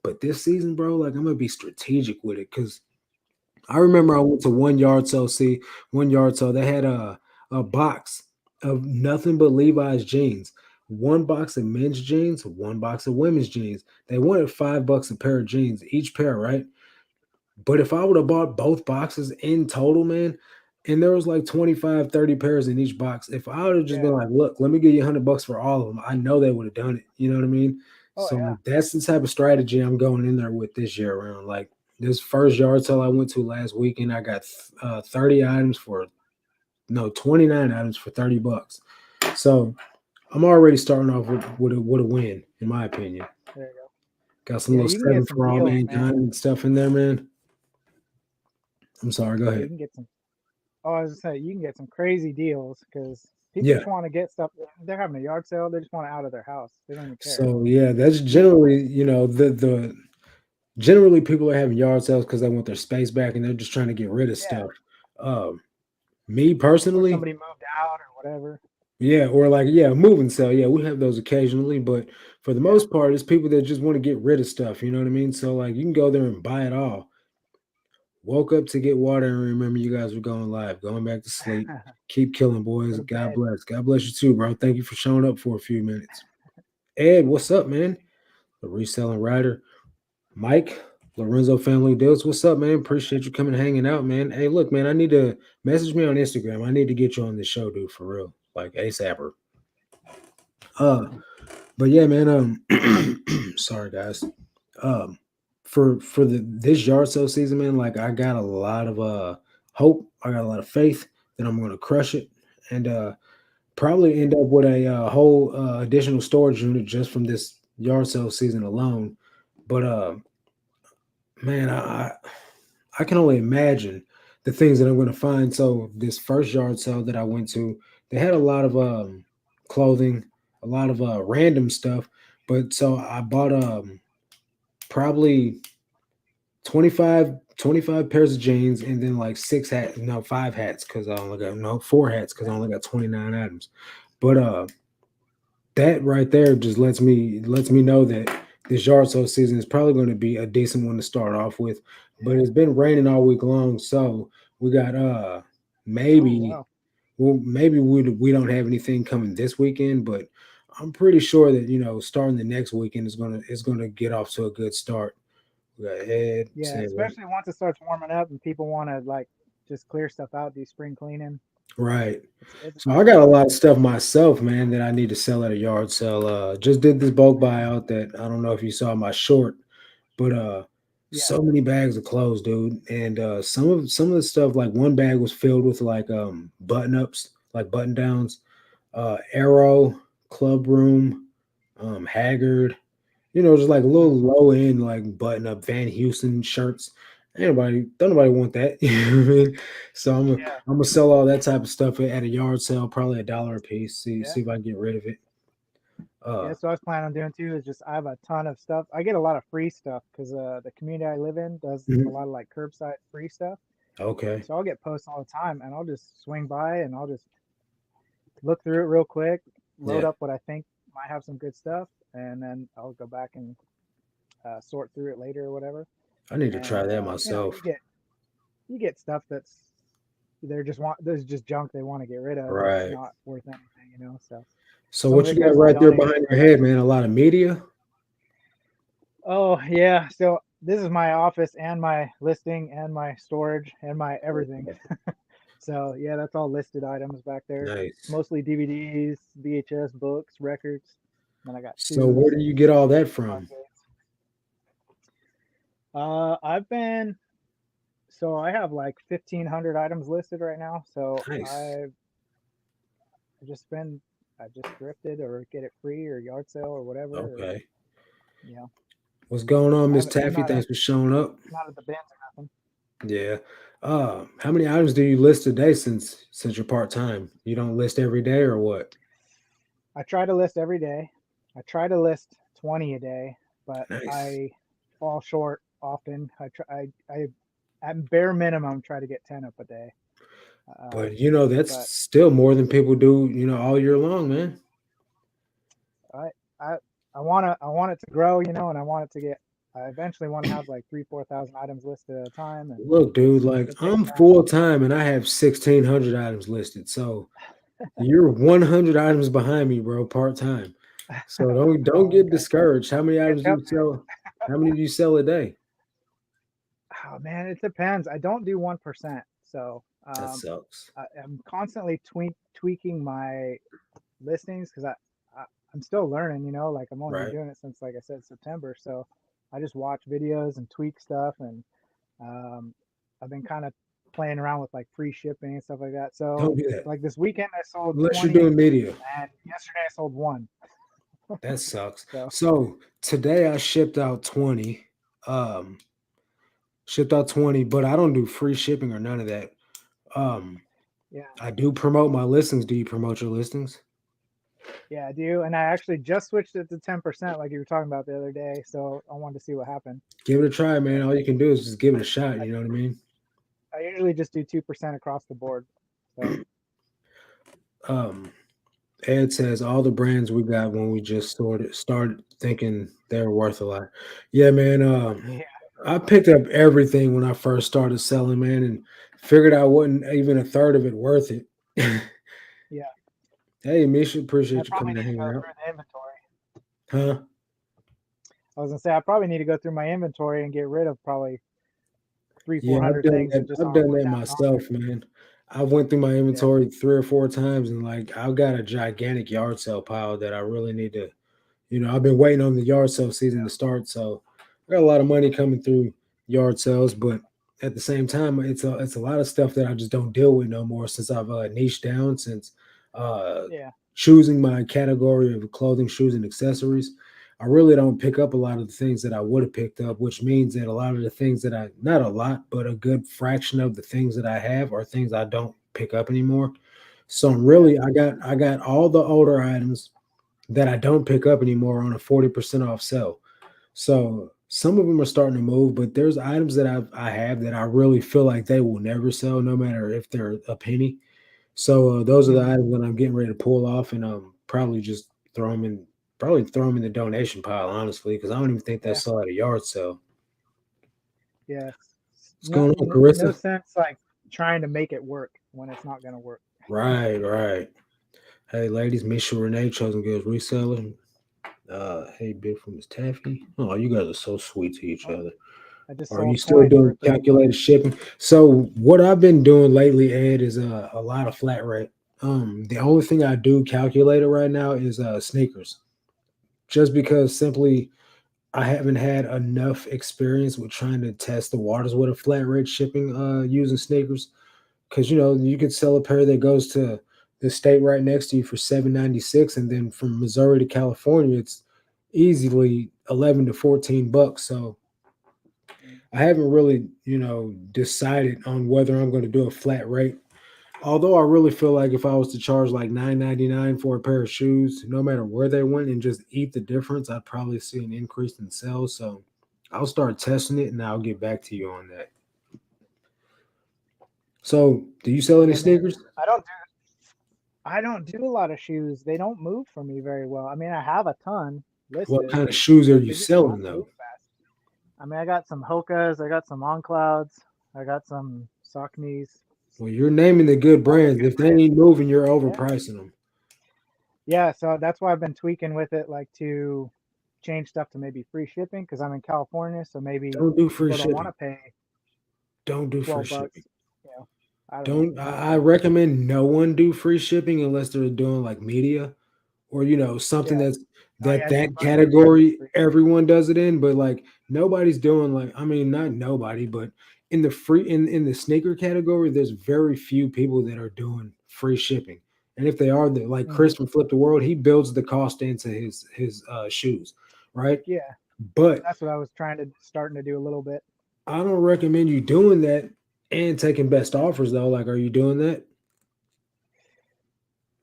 Speaker 1: But this season, bro, like I'm gonna be strategic with it because I remember I
Speaker 2: yeah,
Speaker 1: went to one yard sale. They had a box of nothing but Levi's jeans, one box of men's jeans, one box of women's jeans. They wanted $5 a pair of jeans, each pair, right? But if I would have bought both boxes in total, man, and there was like 25, 30 pairs in each box, if I would have just
Speaker 2: yeah.
Speaker 1: been like, look, let me give you $100 for all of them, I know they would have done it. You know what I mean?
Speaker 2: Oh
Speaker 1: So
Speaker 2: yeah,
Speaker 1: like that's the type of strategy I'm going in there with this year around. Like this first yard sale I went to last weekend, I got 30 items for no 29 items for $30. So I'm already starting off with a win, in my opinion.
Speaker 2: There you go.
Speaker 1: Got some
Speaker 2: Yeah,
Speaker 1: little
Speaker 2: you can get
Speaker 1: seven
Speaker 2: some
Speaker 1: for all
Speaker 2: deals, man.
Speaker 1: mankind and stuff in there, man. I'm sorry, go
Speaker 2: Yeah, you
Speaker 1: ahead.
Speaker 2: can get some. Oh, I was gonna say you can get some crazy deals because people
Speaker 1: Yeah.
Speaker 2: just want to get stuff. They're having a yard sale. They just want it out of their house. They don't even care.
Speaker 1: So yeah, that's
Speaker 2: Me,
Speaker 1: generally, the generally people are having yard sales because they want their space back and they're just trying to get rid of
Speaker 2: yeah,
Speaker 1: stuff. Um, Me
Speaker 2: or
Speaker 1: personally,
Speaker 2: somebody moved out or whatever.
Speaker 1: yeah, or like yeah, moving sale. Yeah, we have those occasionally, but for the
Speaker 2: Yeah.
Speaker 1: most part, it's people that just want to get rid of stuff. You know what I mean? So like, you can go there and buy it all. Woke up to get water and remember you guys were going live, going back to sleep. Keep killing,
Speaker 2: Go
Speaker 1: boys.
Speaker 2: to
Speaker 1: God
Speaker 2: bed.
Speaker 1: bless. God bless you too, bro. Thank you for showing up for a few minutes. Ed, what's up, man? The reselling writer. Mike, Lorenzo Family Deals. What's up, man? Appreciate you coming and hanging out, man. Hey, look, man, I need to message me on Instagram. I need to get you on the show, dude, for real. Like ASAP. Uh, but yeah, man. Sorry, guys. Um, for the this yard sale season, man, like I got a lot of hope. I got a lot of faith that I'm gonna crush it, and probably end up with a whole additional storage unit just from this yard sale season alone. But man, I can only imagine the things that I'm going to find. So this first yard sale that I went to, they had a lot of clothing, a lot of random stuff. But so I bought probably 25 pairs of jeans and then like six hats, no, five hats because I only got no four hats because I only got 29 items. But that right there just lets me know that this yard sale season is probably going to be a decent one to start off with. But it's been raining all week long, so we got
Speaker 2: Oh
Speaker 1: maybe
Speaker 2: wow.
Speaker 1: well maybe we don't have anything coming this weekend, but I'm pretty sure that starting the next weekend is gonna get off to a good start. We got Ed
Speaker 2: Yeah,
Speaker 1: saying what?
Speaker 2: especially once it starts warming up and people want to like just clear stuff out, do spring cleaning.
Speaker 1: Right.
Speaker 2: It's a
Speaker 1: So
Speaker 2: good
Speaker 1: I got a
Speaker 2: time.
Speaker 1: lot of stuff myself, man, that I need to sell at a yard sale. Just did this bulk buyout that I don't know if you saw my short, but
Speaker 2: Yeah.
Speaker 1: so many bags of clothes, dude. And some of the stuff, like one bag was filled with like button ups, like button downs, Arrow, Club Room, Haggard, just like a little
Speaker 2: Mhm.
Speaker 1: low end, like button up Van Houston shirts. Anybody, don't nobody want that. You know what I mean? So
Speaker 2: Yeah.
Speaker 1: I'm gonna sell all that type of stuff at a yard sale, probably $1 a piece. See
Speaker 2: Yeah.
Speaker 1: see if I can get rid of it.
Speaker 2: Yeah.
Speaker 1: Uh,
Speaker 2: So I was planning on doing too is just I have a ton of stuff. I get a lot of free stuff because the community I live in does a
Speaker 1: mhm.
Speaker 2: lot of like curbside free stuff.
Speaker 1: Okay.
Speaker 2: So I'll get posts all the time and I'll just swing by and I'll just look through it real quick, load
Speaker 1: Yeah,
Speaker 2: up what I think might have some good stuff, and then I'll go back and sort through it later or whatever.
Speaker 1: I need to try
Speaker 2: And
Speaker 1: that
Speaker 2: you
Speaker 1: myself.
Speaker 2: get stuff that's there's just junk they want to get rid of that's
Speaker 1: Right.
Speaker 2: not worth anything. So
Speaker 1: So
Speaker 2: some of
Speaker 1: what
Speaker 2: it
Speaker 1: you got
Speaker 2: goes to
Speaker 1: right there
Speaker 2: donate or
Speaker 1: behind your
Speaker 2: whatever.
Speaker 1: head, man? A lot of media.
Speaker 2: Oh yeah, so this is my office and my listing and my storage and my everything.
Speaker 1: Okay.
Speaker 2: So yeah, that's all listed items back there.
Speaker 1: Nice.
Speaker 2: Mostly DVDs, VHS, books, records. Then I got
Speaker 1: So where
Speaker 2: shoes,
Speaker 1: do you get all that from?
Speaker 2: arcades. I've been so I have like 1,500 items listed right now. So
Speaker 1: Nice.
Speaker 2: I just thrifted or get it free or yard sale or whatever. Or,
Speaker 1: Okay.
Speaker 2: you know,
Speaker 1: What's going on, Miss
Speaker 2: I'm
Speaker 1: Taffy? Thanks for showing up.
Speaker 2: not at the bins or nothing.
Speaker 1: Yeah. How many items do you list a day since you're part time? You don't list every day or what?
Speaker 2: I try to list every day. I try to list 20 a day, but
Speaker 1: Nice.
Speaker 2: I fall short often. I at bare minimum try to get 10 up a day. Uh,
Speaker 1: But that's
Speaker 2: but
Speaker 1: still more than people do, all year long, man.
Speaker 2: I I I want it to grow, and I want it to get. I eventually want to have like 3, 4 thousand items listed at a time, and
Speaker 1: Look, dude, like
Speaker 2: it takes
Speaker 1: I'm
Speaker 2: time.
Speaker 1: full time and I have 1,600 items listed. So you're 100 items behind me, bro, part time. So don't
Speaker 2: Oh,
Speaker 1: get
Speaker 2: okay.
Speaker 1: discouraged. How many items
Speaker 2: Catch
Speaker 1: do
Speaker 2: up,
Speaker 1: you sell? How many do you sell a day?
Speaker 2: man. Oh man, it depends. I don't do 1%, so
Speaker 1: That sucks.
Speaker 2: I'm constantly tweaking my listings because I I'm still learning. Like I'm only been
Speaker 1: Right.
Speaker 2: doing it since, like I said, September. So I just watch videos and tweak stuff, and um, I've been kind of playing around with like free shipping and stuff like that. So
Speaker 1: Don't do that
Speaker 2: like this weekend I sold
Speaker 1: unless you're
Speaker 2: 20,
Speaker 1: doing media.
Speaker 2: and yesterday I sold one.
Speaker 1: That sucks.
Speaker 2: So
Speaker 1: So today I shipped out 20. Um, Shipped out 20, but I don't do free shipping or none of that. Um,
Speaker 2: yeah,
Speaker 1: I do promote my listings. Do you promote your listings?
Speaker 2: yeah, I do. And I actually just switched it to 10%, like you were talking about the other day. So I wanted to see what happened.
Speaker 1: Give it a try, man.
Speaker 2: But
Speaker 1: All you can do is just give it a shot.
Speaker 2: I,
Speaker 1: You know what I mean?
Speaker 2: I usually just do 2% across the board. So
Speaker 1: Um, Ed says all the brands we got when we just started thinking they're worth a lot. Yeah, man.
Speaker 2: yeah,
Speaker 1: I picked up everything when I first started selling, man, and figured I wasn't even a third of it worth it.
Speaker 2: yeah.
Speaker 1: Hey, Misha,
Speaker 2: I
Speaker 1: appreciate you
Speaker 2: probably
Speaker 1: coming
Speaker 2: need
Speaker 1: to
Speaker 2: to
Speaker 1: hang
Speaker 2: go
Speaker 1: out.
Speaker 2: through the inventory.
Speaker 1: Huh?
Speaker 2: I was gonna say I probably need to go through my inventory and get rid of probably three,
Speaker 1: Yeah,
Speaker 2: four
Speaker 1: I've
Speaker 2: hundred
Speaker 1: done
Speaker 2: things
Speaker 1: that.
Speaker 2: that just
Speaker 1: I've
Speaker 2: aren't
Speaker 1: done
Speaker 2: worth
Speaker 1: that
Speaker 2: having on
Speaker 1: myself, man. I went through my
Speaker 2: there.
Speaker 1: inventory 3 or 4 times, and like I've got a gigantic yard sale pile that I really need to. I've been waiting on the yard sale season to start, so I got a lot of money coming through yard sales. But at the same time, it's a lot of stuff that I just don't deal with no more since I've niched down since uh,
Speaker 2: Yeah,
Speaker 1: choosing my category of clothing, shoes, and accessories. I really don't pick up a lot of the things that I would have picked up, which means that a lot of the things that I not a lot, but a good fraction of the things that I have are things I don't pick up anymore. So I'm
Speaker 2: yeah,
Speaker 1: really I got all the older items that I don't pick up anymore on a 40% off sale. So some of them are starting to move, but there's items that I have that I really feel like they will never sell, no matter if they're a penny. So those are the
Speaker 2: hmm
Speaker 1: items that I'm getting ready to pull off, and probably just throw them in the donation pile, honestly, because I don't even think
Speaker 2: yeah,
Speaker 1: that's sold at a yard sale.
Speaker 2: yeah.
Speaker 1: What's going on,
Speaker 2: No
Speaker 1: Carissa?
Speaker 2: sense like trying to make it work when it's not gonna work.
Speaker 1: Right, right. Hey, ladies, Misha Renee, Chosen Girls Reseller. Hey, Big from Miss Taffy. Oh, you guys are so sweet to each
Speaker 2: Oh,
Speaker 1: other.
Speaker 2: I just
Speaker 1: Are you
Speaker 2: sold
Speaker 1: still
Speaker 2: coins for
Speaker 1: doing
Speaker 2: 30 bucks.
Speaker 1: calculated shipping? So what I've been doing lately, Ed, is a lot of flat rate. The only thing I do calculated right now is sneakers, just because simply I haven't had enough experience with trying to test the waters with a flat rate shipping using sneakers. Because you could sell a pair that goes to the state right next to you for 7.96, and then from Missouri to California, it's easily 11 to 14 bucks. So
Speaker 2: Mm.
Speaker 1: I haven't really, decided on whether I'm going to do a flat rate. Although I really feel like if I was to charge like 9.99 for a pair of shoes, no matter where they went, and just eat the difference, I'd probably see an increase in sales. So I'll start testing it, and I'll get back to you on that. So, do you sell any
Speaker 2: Yeah, man.
Speaker 1: sneakers?
Speaker 2: I don't do I don't do a lot of shoes. They don't move for me very well. I mean, I have a ton
Speaker 1: What
Speaker 2: listed,
Speaker 1: kind of shoes are
Speaker 2: but
Speaker 1: you
Speaker 2: they just don't
Speaker 1: selling
Speaker 2: move
Speaker 1: though?
Speaker 2: fast. I mean, I got some Hokas, I got some On Clouds, I got some Saucony's,
Speaker 1: Well, you're naming the good
Speaker 2: all the
Speaker 1: brands.
Speaker 2: good
Speaker 1: If they
Speaker 2: brands.
Speaker 1: ain't moving, you're
Speaker 2: Yeah.
Speaker 1: overpricing them.
Speaker 2: Yeah, so that's why I've been tweaking with it, like to change stuff to maybe free shipping because I'm in California, so maybe
Speaker 1: Don't do free
Speaker 2: people don't want
Speaker 1: shipping.
Speaker 2: to pay
Speaker 1: Don't do free
Speaker 2: 12
Speaker 1: shipping.
Speaker 2: bucks. You know, I don't know.
Speaker 1: Don't. I recommend no one do free shipping unless they're doing like media, or something
Speaker 2: Yeah.
Speaker 1: that's
Speaker 2: Oh
Speaker 1: that
Speaker 2: yeah, dude,
Speaker 1: that
Speaker 2: most everything is
Speaker 1: category
Speaker 2: free.
Speaker 1: everyone does it in. But like nobody's doing, like, I mean, not nobody, but in the sneaker category, there's very few people that are doing free shipping. And if they are, like
Speaker 2: Hmm.
Speaker 1: Chris from Flip the World, he builds the cost into his shoes, right?
Speaker 2: Yeah,
Speaker 1: But
Speaker 2: that's what I was starting to do a little bit.
Speaker 1: I don't recommend you doing that and taking best offers though. Like, are you doing that?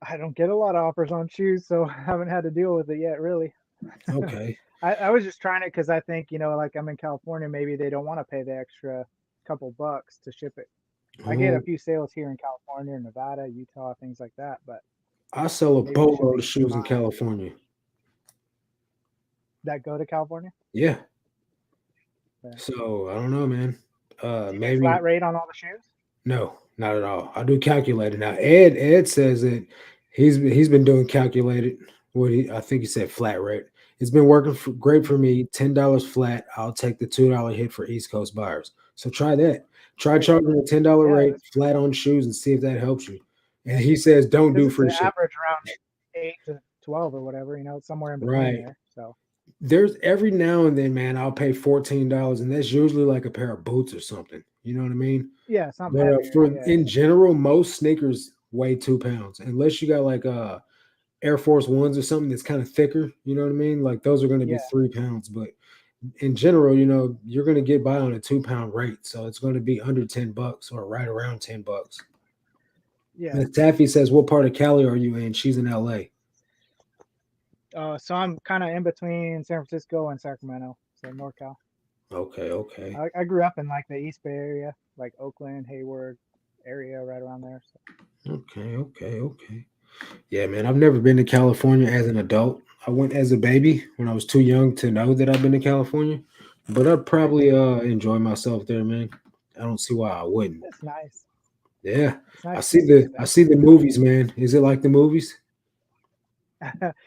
Speaker 2: I don't get a lot of offers on shoes, so I haven't had to deal with it yet, really.
Speaker 1: Okay.
Speaker 2: I was just trying it because I think, like I'm in California, maybe they don't want to pay the extra couple bucks to ship it. I get a
Speaker 1: Oh,
Speaker 2: few sales here in California, Nevada, Utah, things like that, but
Speaker 1: I sell a
Speaker 2: maybe the
Speaker 1: boatload of
Speaker 2: shipping's too
Speaker 1: shoes in
Speaker 2: high.
Speaker 1: California.
Speaker 2: That go to California?
Speaker 1: Yeah.
Speaker 2: Yeah.
Speaker 1: So I don't know, man.
Speaker 2: Do you do
Speaker 1: Maybe
Speaker 2: flat rate on all the shoes?
Speaker 1: no, not at all. I do calculated now. Ed says that he's been doing calculated. I think he said flat rate. It's been working great for
Speaker 2: Mhm.
Speaker 1: me. $10 flat. I'll take the $2 hit for East Coast buyers. So try that. Try
Speaker 2: There you go.
Speaker 1: charging a $10
Speaker 2: Yeah,
Speaker 1: rate
Speaker 2: that's pretty
Speaker 1: flat
Speaker 2: good.
Speaker 1: on shoes and see if that helps you. And
Speaker 2: Yeah,
Speaker 1: he says don't
Speaker 2: because
Speaker 1: do
Speaker 2: it's an
Speaker 1: free shipping.
Speaker 2: average around 8 to 12 or whatever. It's somewhere in between
Speaker 1: Right.
Speaker 2: there. So.
Speaker 1: there's every now and then, man, I'll pay $14, and that's usually like a pair of boots or something. You know what I mean?
Speaker 2: Yeah, something
Speaker 1: But
Speaker 2: heavier.
Speaker 1: for
Speaker 2: Yeah,
Speaker 1: in general, most sneakers weigh 2 pounds, unless you got like Air Force Ones or something that's kind of thicker. You know what I mean? Like those are going to be
Speaker 2: yeah,
Speaker 1: 3 pounds, but in general, you know, you're going to get by on a 2 pound rate, so it's going to be under $10 or right around $10.
Speaker 2: yeah.
Speaker 1: And Taffy says, "What part of Cali are you in?" She's in LA.
Speaker 2: So I'm kind of in between San Francisco and Sacramento, so NorCal.
Speaker 1: Okay, okay,
Speaker 2: I grew up in like the East Bay area, like Oakland, Hayward area, right around there. So
Speaker 1: okay. Yeah, man, I've never been to California as an adult. I went as a baby when I was too young to know that I've been to California, but I'd probably enjoy myself there, man. I don't see why I wouldn't.
Speaker 2: it's nice.
Speaker 1: Yeah,
Speaker 2: It's
Speaker 1: I
Speaker 2: nice, but
Speaker 1: see
Speaker 2: it's
Speaker 1: the I see
Speaker 2: expensive.
Speaker 1: the movies, man. Is it like the movies?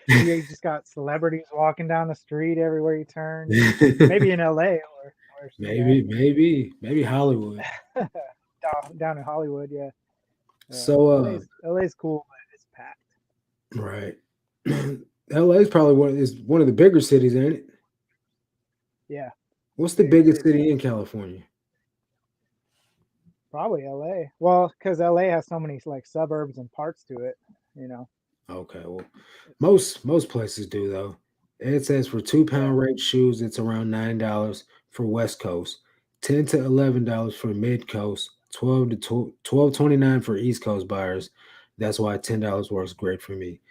Speaker 2: You just got celebrities walking down the street everywhere you turn. You know, maybe in LA or yeah,
Speaker 1: Maybe Hollywood.
Speaker 2: down in Hollywood. Yeah,
Speaker 1: So,
Speaker 2: LA's cool, but it's packed.
Speaker 1: right, LA is probably one of the bigger cities, ain't it?
Speaker 2: Yeah,
Speaker 1: What's the
Speaker 2: big
Speaker 1: biggest
Speaker 2: city.
Speaker 1: city in California?
Speaker 2: Probably LA. Well, because LA has so many like suburbs and parts to it. You know.
Speaker 1: Okay, well,
Speaker 2: It's,
Speaker 1: most places do though. It says for two
Speaker 2: yeah.
Speaker 1: pound rate shoes, it's around $9 for West Coast, $10 to $11 for Mid Coast, 12.29 for East Coast buyers. That's why $10 works great for me,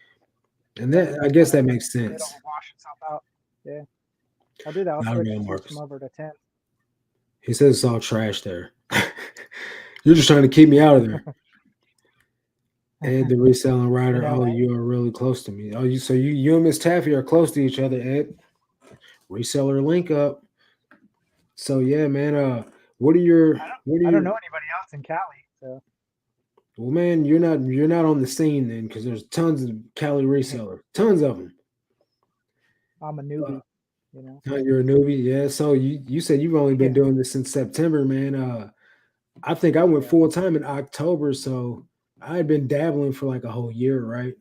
Speaker 1: and
Speaker 2: Yeah,
Speaker 1: that
Speaker 2: and
Speaker 1: I
Speaker 2: then
Speaker 1: guess
Speaker 2: kind
Speaker 1: that
Speaker 2: of
Speaker 1: makes
Speaker 2: it'll
Speaker 1: sense.
Speaker 2: wash itself out. Yeah, I'll do that. I'll
Speaker 1: I don't
Speaker 2: switch
Speaker 1: know,
Speaker 2: switch them
Speaker 1: Marcus.
Speaker 2: over to 10.
Speaker 1: He says it's all trash there. You're just trying to keep me out of there. Ed, the reselling
Speaker 2: In
Speaker 1: writer. Oh,
Speaker 2: LA.
Speaker 1: you are really close to me. Oh, you and Miss Taffy are close to each other, Ed. Reseller link up. So yeah, man. What are
Speaker 2: I don't
Speaker 1: your
Speaker 2: know anybody else in Cali, so
Speaker 1: well, man? You're not on the scene then, because there's tons of Cali resellers, tons of them.
Speaker 2: I'm a
Speaker 1: Uh,
Speaker 2: newbie. You know.
Speaker 1: you're a newbie, yeah. So you said you've only been
Speaker 2: Yeah,
Speaker 1: doing this since September, man. I think I went
Speaker 2: yeah,
Speaker 1: full time in October, so I had been dabbling for like a whole year, right?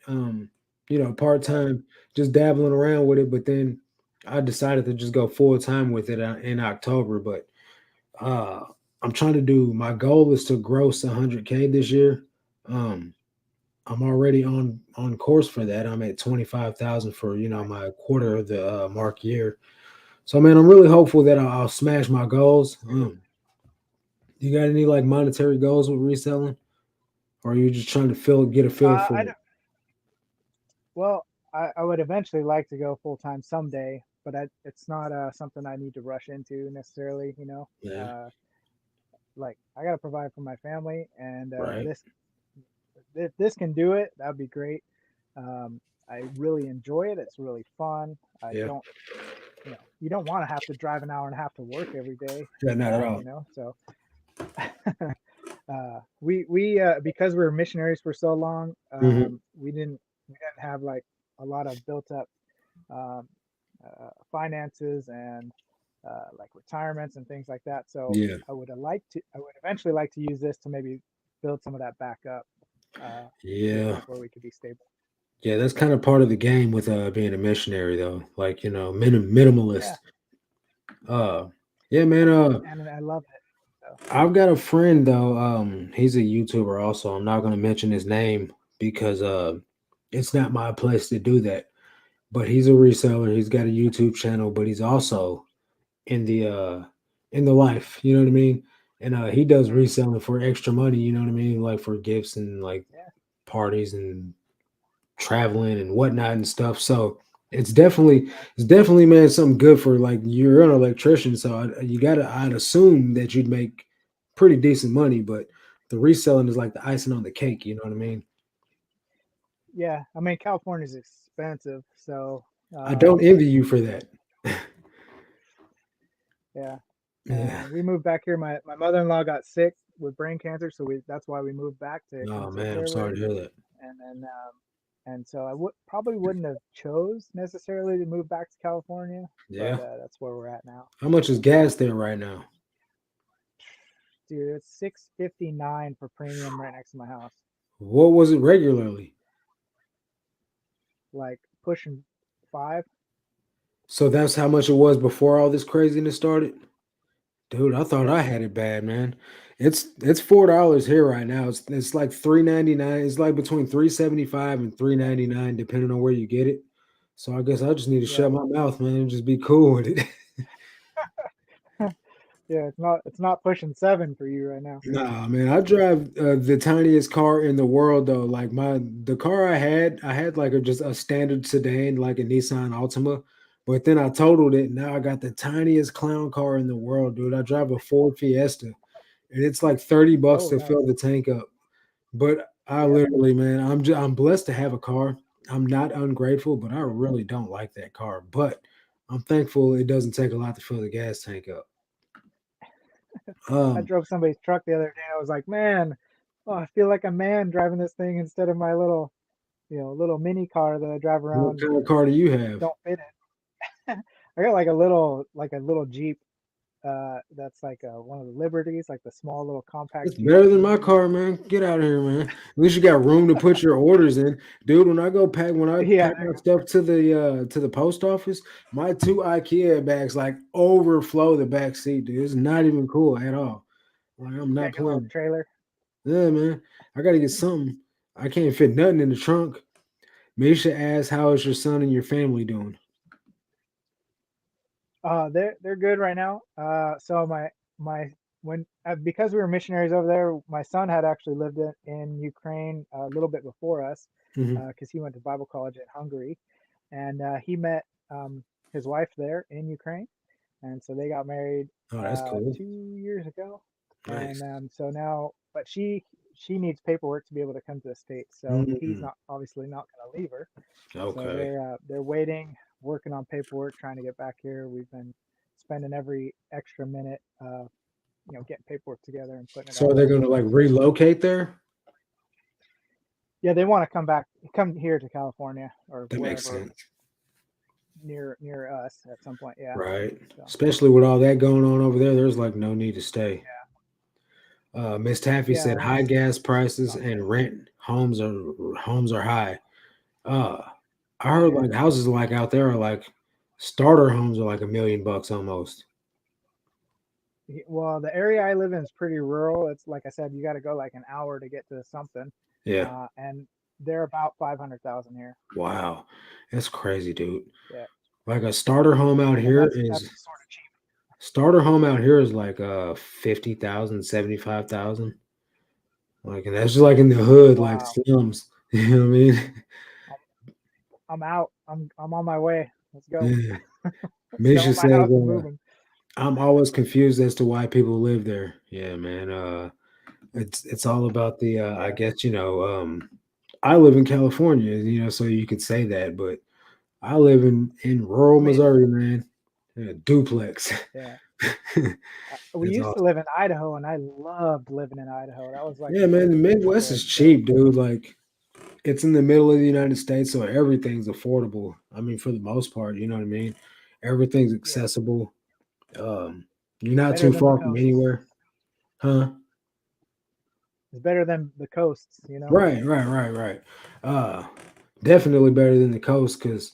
Speaker 1: Part
Speaker 2: yeah.
Speaker 1: time, just dabbling around with it. But then I decided to just go full time with it in October. But uh, I'm trying to do. My goal is to gross 100K this year. Um, I'm already on course for that. I'm at 25,000 for
Speaker 2: Nice.
Speaker 1: my quarter of the mark year. So man, I'm really hopeful that I'll smash my goals. You got any like monetary goals with reselling? Or are you just trying to get a feel for
Speaker 2: I
Speaker 1: it?
Speaker 2: don't, well, I would eventually like to go full time someday, but it's not something I need to rush into necessarily. You know,
Speaker 1: Yeah,
Speaker 2: uh, like I got to provide for my family, and
Speaker 1: right.
Speaker 2: this if this can do it, that'd be great. I really enjoy it. It's really fun. I
Speaker 1: Yeah,
Speaker 2: don't, you don't want to have to drive an hour and a half to work every day
Speaker 1: yeah,
Speaker 2: and
Speaker 1: not at
Speaker 2: back.
Speaker 1: all.
Speaker 2: So we because we were missionaries for so long,
Speaker 1: Hmm.
Speaker 2: we didn't have like a lot of built up um, finances and like retirements and things like that. So
Speaker 1: Yeah,
Speaker 2: I would eventually like to use this to maybe build some of that back up to a
Speaker 1: yeah,
Speaker 2: point where we could be stable.
Speaker 1: yeah. That's kind of part of the game with being a missionary, though. Like
Speaker 2: Yeah,
Speaker 1: minimalist. Uh, yeah, man.
Speaker 2: and I love it. So
Speaker 1: I've got a friend though. He's a YouTuber also. I'm not gonna mention his name because it's not my place to do that. But he's a reseller. He's got a YouTube channel, but he's also in the life, you know what I mean? And he does
Speaker 2: mm,
Speaker 1: reselling for extra money, you know what I mean? Like for gifts and like
Speaker 2: yeah,
Speaker 1: parties and traveling and whatnot and stuff. So it's definitely man something good for like you're an electrician, so I'd assume that you'd make pretty decent money, but the reselling is like the icing on the cake, you know what I mean?
Speaker 2: yeah. I mean, California's expensive, so
Speaker 1: I don't
Speaker 2: um,
Speaker 1: envy you for that.
Speaker 2: yeah.
Speaker 1: Yeah.
Speaker 2: We moved back here. My mother-in-law got sick with brain cancer, so we that's why we moved back to come
Speaker 1: Oh
Speaker 2: take
Speaker 1: man, I'm
Speaker 2: care of her.
Speaker 1: sorry to hear that.
Speaker 2: And then and so I would probably wouldn't have chose necessarily to move back to California, but
Speaker 1: Yeah.
Speaker 2: that's where we're at now.
Speaker 1: How much is
Speaker 2: So,
Speaker 1: gas there right now?
Speaker 2: dude, it's 6.59 for premium right next to my house,
Speaker 1: What was it regularly?
Speaker 2: like pushing 5.
Speaker 1: So that's how much it was before all this craziness started? Dude, I thought
Speaker 2: Yeah.
Speaker 1: I had it bad, man. It's $4 here right now. It's like 3.99. It's like between 3.75 and 3.99, depending on where you get it. So I guess I just need to
Speaker 2: Yeah.
Speaker 1: shut my mouth, man, and just be cool with it.
Speaker 2: Yeah. It's not pushing 7 for you right now.
Speaker 1: Nah, man, I drive the tiniest car in the world though. Like the car I had like just a standard sedan, like a Nissan Altima. But then I totaled it. Now I got the tiniest clown car in the world, dude. I drive a Ford Fiesta, and it's like 30 bucks
Speaker 2: Oh,
Speaker 1: to fill
Speaker 2: nice.
Speaker 1: the tank up. But I
Speaker 2: Yep.
Speaker 1: literally, man, I'm blessed to have a car. I'm not ungrateful, but I really don't like that car. But I'm thankful it doesn't take a lot to fill the gas tank up.
Speaker 2: I
Speaker 1: Um,
Speaker 2: drove somebody's truck the other day. I was like, man, oh, I feel like a man driving this thing instead of my little mini car that I drive
Speaker 1: what
Speaker 2: around
Speaker 1: kind of car do you have?
Speaker 2: don't fit in. I got like a little Jeep. That's like one of the Liberties, like the small little compact
Speaker 1: It's
Speaker 2: Jeep.
Speaker 1: better than my car, man. Get out of here, man. At least you got room to put your orders in, dude. When I
Speaker 2: Yeah,
Speaker 1: pack my stuff to the post office, my two IKEA bags like overflow the back seat, dude. It's not even cool at all. Like I'm
Speaker 2: you
Speaker 1: not
Speaker 2: got your little
Speaker 1: playing.
Speaker 2: trailer.
Speaker 1: Yeah, man. I gotta get something. I can't fit nothing in the trunk. Misha asks, "How is your son and your family doing?"
Speaker 2: They're good right now. So my when because we were missionaries over there, my son had actually lived in Ukraine a little bit before us,
Speaker 1: Hmm.
Speaker 2: because he went to Bible college in Hungary, and he met his wife there in Ukraine, and so they got married
Speaker 1: Oh, that's cool.
Speaker 2: 2 years ago, and
Speaker 1: Nice.
Speaker 2: so now, but she needs paperwork to be able to come to the States, so he's
Speaker 1: Mm,
Speaker 2: not obviously not going to leave her. So
Speaker 1: okay.
Speaker 2: they're waiting, working on paperwork, trying to get back here. We've been spending every extra minute, getting paperwork together and putting it
Speaker 1: So
Speaker 2: all
Speaker 1: they're
Speaker 2: in.
Speaker 1: gonna like
Speaker 2: So
Speaker 1: relocate there?
Speaker 2: yeah, they want to come here to California or
Speaker 1: That makes
Speaker 2: wherever
Speaker 1: sense.
Speaker 2: near us at some point. Yeah.
Speaker 1: Right.
Speaker 2: So
Speaker 1: Especially with all that going on over there, there's like no need to stay. Miss Taffy
Speaker 2: yeah,
Speaker 1: said
Speaker 2: well,
Speaker 1: high gas
Speaker 2: it's
Speaker 1: prices
Speaker 2: not
Speaker 1: and
Speaker 2: crazy.
Speaker 1: rent homes are high. Uh, I heard
Speaker 2: Yeah.
Speaker 1: like houses like out there are like starter homes are like $1 million almost.
Speaker 2: Well, the area I live in is pretty rural. It's like I said, you got to go like an hour to get to something,
Speaker 1: Yeah.
Speaker 2: and they're about 500,000 here.
Speaker 1: Wow. That's crazy, dude.
Speaker 2: Yeah,
Speaker 1: Like a starter home out
Speaker 2: and
Speaker 1: here
Speaker 2: that's
Speaker 1: is
Speaker 2: sort of cheap.
Speaker 1: starter home out here is like 50,000, 75,000. Like and that's just like in the hood, like
Speaker 2: Wow.
Speaker 1: slums. You know what I mean?
Speaker 2: I'm, I'm out. I'm on my way. Let's go.
Speaker 1: Yeah. Misha
Speaker 2: Selling my
Speaker 1: says
Speaker 2: house and moving.
Speaker 1: I'm always confused as to why people live there. Yeah, man. It's all about the I
Speaker 2: Yeah.
Speaker 1: guess, I live in California, so you could say that, but I live in rural
Speaker 2: I mean,
Speaker 1: Missouri, man. In a duplex.
Speaker 2: yeah. We
Speaker 1: It's
Speaker 2: used to
Speaker 1: awesome.
Speaker 2: live in Idaho, and I loved living in Idaho. That was like
Speaker 1: Yeah,
Speaker 2: my
Speaker 1: man, the
Speaker 2: favorite place in the
Speaker 1: Midwest
Speaker 2: world
Speaker 1: is
Speaker 2: to go.
Speaker 1: cheap, dude. Like it's in the middle of the United States, so everything's affordable. I mean, for the most part, you know what I mean? Everything's
Speaker 2: Yeah.
Speaker 1: accessible. Um, you're not
Speaker 2: Better
Speaker 1: too
Speaker 2: than the
Speaker 1: far from
Speaker 2: coasts.
Speaker 1: anywhere. Huh?
Speaker 2: It's better than the coasts.
Speaker 1: Right, right, right, right. Uh, definitely better than the coast because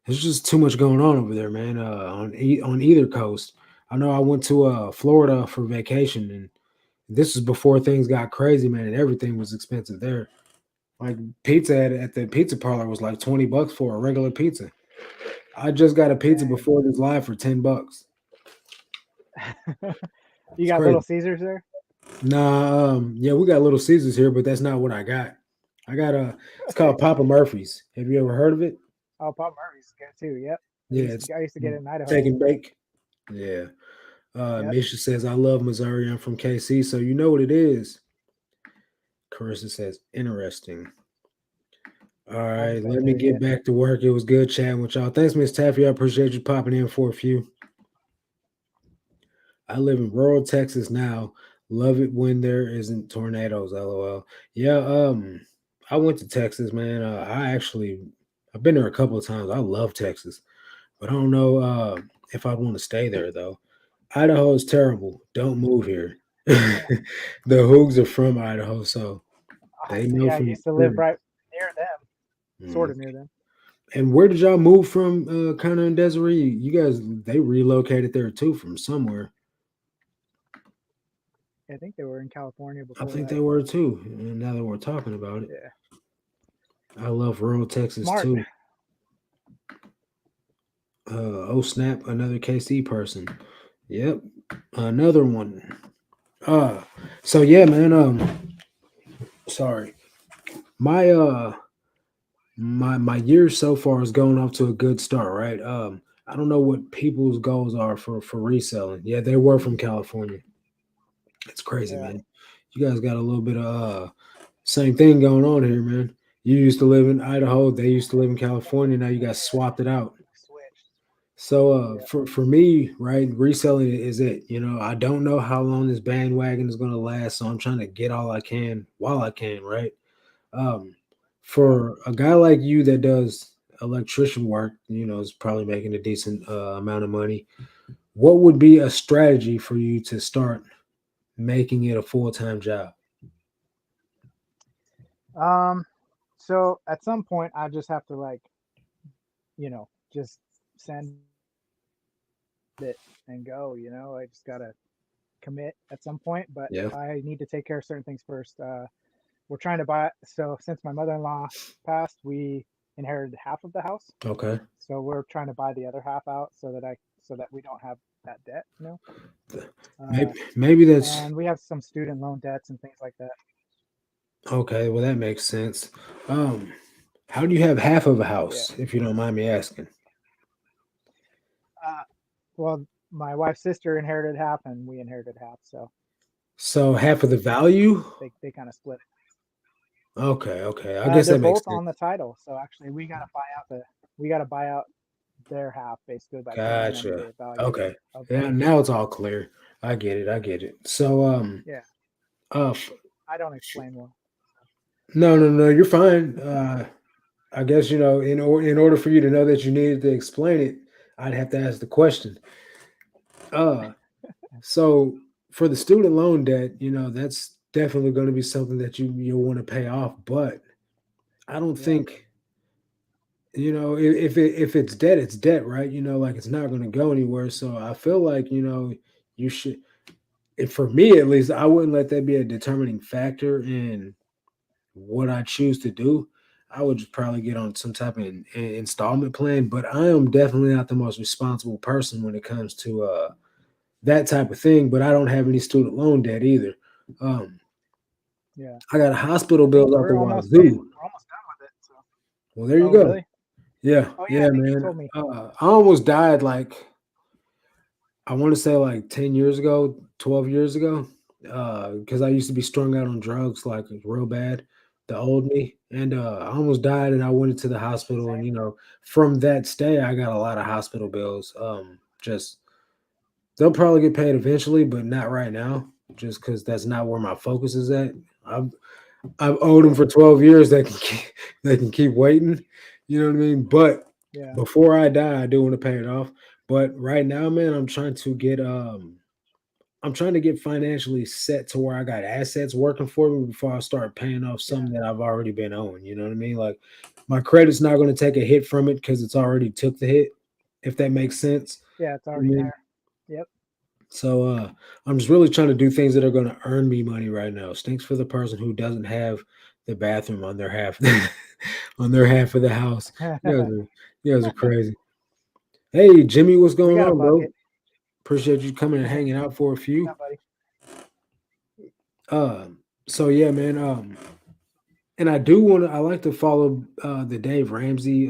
Speaker 1: there's just too much going on over there, man. On either coast. I know I went to Florida for vacation, and this was before things got crazy, man, and everything was expensive there. Like pizza at the pizza parlor was like $20 for a regular pizza. I just got a pizza
Speaker 2: Dang.
Speaker 1: before this live for $10.
Speaker 2: You
Speaker 1: It's
Speaker 2: got Little
Speaker 1: crazy.
Speaker 2: Caesars there?
Speaker 1: Nah, yeah, we got Little Caesars here, but that's not what I got. I got it's called
Speaker 2: Okay.
Speaker 1: Papa Murphy's. Have you ever heard of it?
Speaker 2: Oh, Pop Murphy's is good too. Yep. I
Speaker 1: Yeah,
Speaker 2: used
Speaker 1: it's
Speaker 2: to I used to get it in Idaho
Speaker 1: take
Speaker 2: all
Speaker 1: and
Speaker 2: the time.
Speaker 1: bake. Yeah.
Speaker 2: Yep.
Speaker 1: Misha says, I love Missouri. I'm from KC, so you know what it is. Carissa says, interesting. All
Speaker 2: I
Speaker 1: right,
Speaker 2: just
Speaker 1: let me
Speaker 2: updated
Speaker 1: get
Speaker 2: it.
Speaker 1: back to work. It was good chatting with y'all. Thanks, Miss Taffy. I appreciate you popping in for a few. I live in rural Texas now. Love it when there isn't tornadoes. LOL. Yeah, I went to Texas, man. I've been there a couple of times. I love Texas, but I don't know if I'd want to stay there though. Idaho is terrible. Don't move here.
Speaker 2: Yeah.
Speaker 1: The Hoogs are from Idaho, so
Speaker 2: I
Speaker 1: they know
Speaker 2: yeah, I
Speaker 1: from
Speaker 2: used to live
Speaker 1: experience.
Speaker 2: right near them, sort
Speaker 1: Mm.
Speaker 2: of near them.
Speaker 1: And where did y'all move from, Connor and Desiree? You guys, they relocated there too from somewhere.
Speaker 2: I think they were in California
Speaker 1: I
Speaker 2: before
Speaker 1: think
Speaker 2: that.
Speaker 1: they were too. And now that we're talking about it,
Speaker 2: Yeah,
Speaker 1: I love rural Texas
Speaker 2: smart.
Speaker 1: too. Oh snap, another KC person. Yep, another one. Uh, so yeah, man. Sorry, my my year so far is going off to a good start, right? I don't know what people's goals are for reselling. Yeah, they were from California. It's crazy,
Speaker 2: Yeah,
Speaker 1: man. You guys got a little bit of same thing going on here, man. You used to live in Idaho, they used to live in California. Now you got swapped it out.
Speaker 2: we switched.
Speaker 1: So
Speaker 2: Yeah,
Speaker 1: for me, right, reselling is it. You know, I don't know how long this bandwagon is gonna last, so I'm trying to get all I can while I can, right? Um,
Speaker 2: yeah.
Speaker 1: for a guy like you that does electrician work, you know, is probably making a decent amount of money. What would be a strategy for you to start making it a full time job?
Speaker 2: Um, so at some point, I just have to like, just send it and go. I just gotta commit at some point, but I need to take
Speaker 1: Yeah.
Speaker 2: care of certain things first. We're trying to buy. So since my mother-in-law passed, we inherited half of the house.
Speaker 1: Okay.
Speaker 2: So we're trying to buy the other half out so that we don't have that debt.
Speaker 1: Maybe
Speaker 2: Uh,
Speaker 1: maybe that's
Speaker 2: and we have some student loan debts and things like that.
Speaker 1: okay. Well, that makes sense. Um, how do you have half of a
Speaker 2: Yeah.
Speaker 1: house, if you don't mind me asking?
Speaker 2: Uh, well, my wife's sister inherited half, and we inherited half. So
Speaker 1: So half of the
Speaker 2: we
Speaker 1: value?
Speaker 2: they kind of split
Speaker 1: Okay, okay. I
Speaker 2: it.
Speaker 1: guess
Speaker 2: They're
Speaker 1: that makes
Speaker 2: both
Speaker 1: sense.
Speaker 2: on the title, so actually we got to buy out their half basically by paying them
Speaker 1: Gotcha.
Speaker 2: the value
Speaker 1: Okay.
Speaker 2: of
Speaker 1: Yeah,
Speaker 2: both.
Speaker 1: now it's all clear. I get it. I get it. So,
Speaker 2: Yeah,
Speaker 1: uh, f-
Speaker 2: I don't explain well.
Speaker 1: no, no, no, you're fine. I guess you know, in order for you to know that you needed to explain it, I'd have to ask the question. Uh, so for the student loan debt, you know, that's definitely going to be something that you'll want to pay off. But I don't
Speaker 2: Yeah,
Speaker 1: think, you know, if it's debt, it's debt, right? You know, like it's not going to go anywhere. So I feel like, you know, you should. And for me at least, I wouldn't let that be a determining factor in what I choose to do. I would just probably get on some type of installment plan. But I am definitely not the most responsible person when it comes to that type of thing. But I don't have any student loan debt either. Um,
Speaker 2: yeah.
Speaker 1: I got hospital
Speaker 2: I think
Speaker 1: bills out the
Speaker 2: we're almost paid.
Speaker 1: wazoo.
Speaker 2: We're almost done with it. So.
Speaker 1: Well, there you
Speaker 2: Oh,
Speaker 1: go.
Speaker 2: really?
Speaker 1: Yeah,
Speaker 2: Oh, yeah. I
Speaker 1: yeah,
Speaker 2: think you
Speaker 1: man.
Speaker 2: told me.
Speaker 1: I almost died like I want to say like 10 years ago, 12 years ago, because I used to be strung out on drugs like real bad, the old me. And I almost died and I went into the hospital. And,
Speaker 2: Same.
Speaker 1: you know, from that stay, I got a lot of hospital bills. Just they'll probably get paid eventually, but not right now, just because that's not where my focus is at. I've, I've owed them
Speaker 2: Yeah,
Speaker 1: for 12 years. They can keep waiting. You know what I mean? But
Speaker 2: yeah,
Speaker 1: before I die, I do want to pay it off. But right now, man, I'm trying to get financially set to where I got assets working for me before I start paying off
Speaker 2: yeah,
Speaker 1: something that I've already been owing. You know what I mean? Like my credit's not going to take a hit from it because it's already took the hit, if that makes sense.
Speaker 2: yeah. It's
Speaker 1: I
Speaker 2: already
Speaker 1: mean,
Speaker 2: there. Yep.
Speaker 1: so I'm just really trying to do things that are going to earn me money right now. Stinks for the person who doesn't have the bathroom on their half on their half of the house. You guys are crazy. Hey Jimmy, what's
Speaker 2: We
Speaker 1: going
Speaker 2: got a
Speaker 1: on, bro?
Speaker 2: bucket.
Speaker 1: Appreciate you coming and
Speaker 2: What's
Speaker 1: hanging out for a few.
Speaker 2: up, buddy?
Speaker 1: Uh, so yeah, man. And I do want to. I like to follow the Dave Ramsey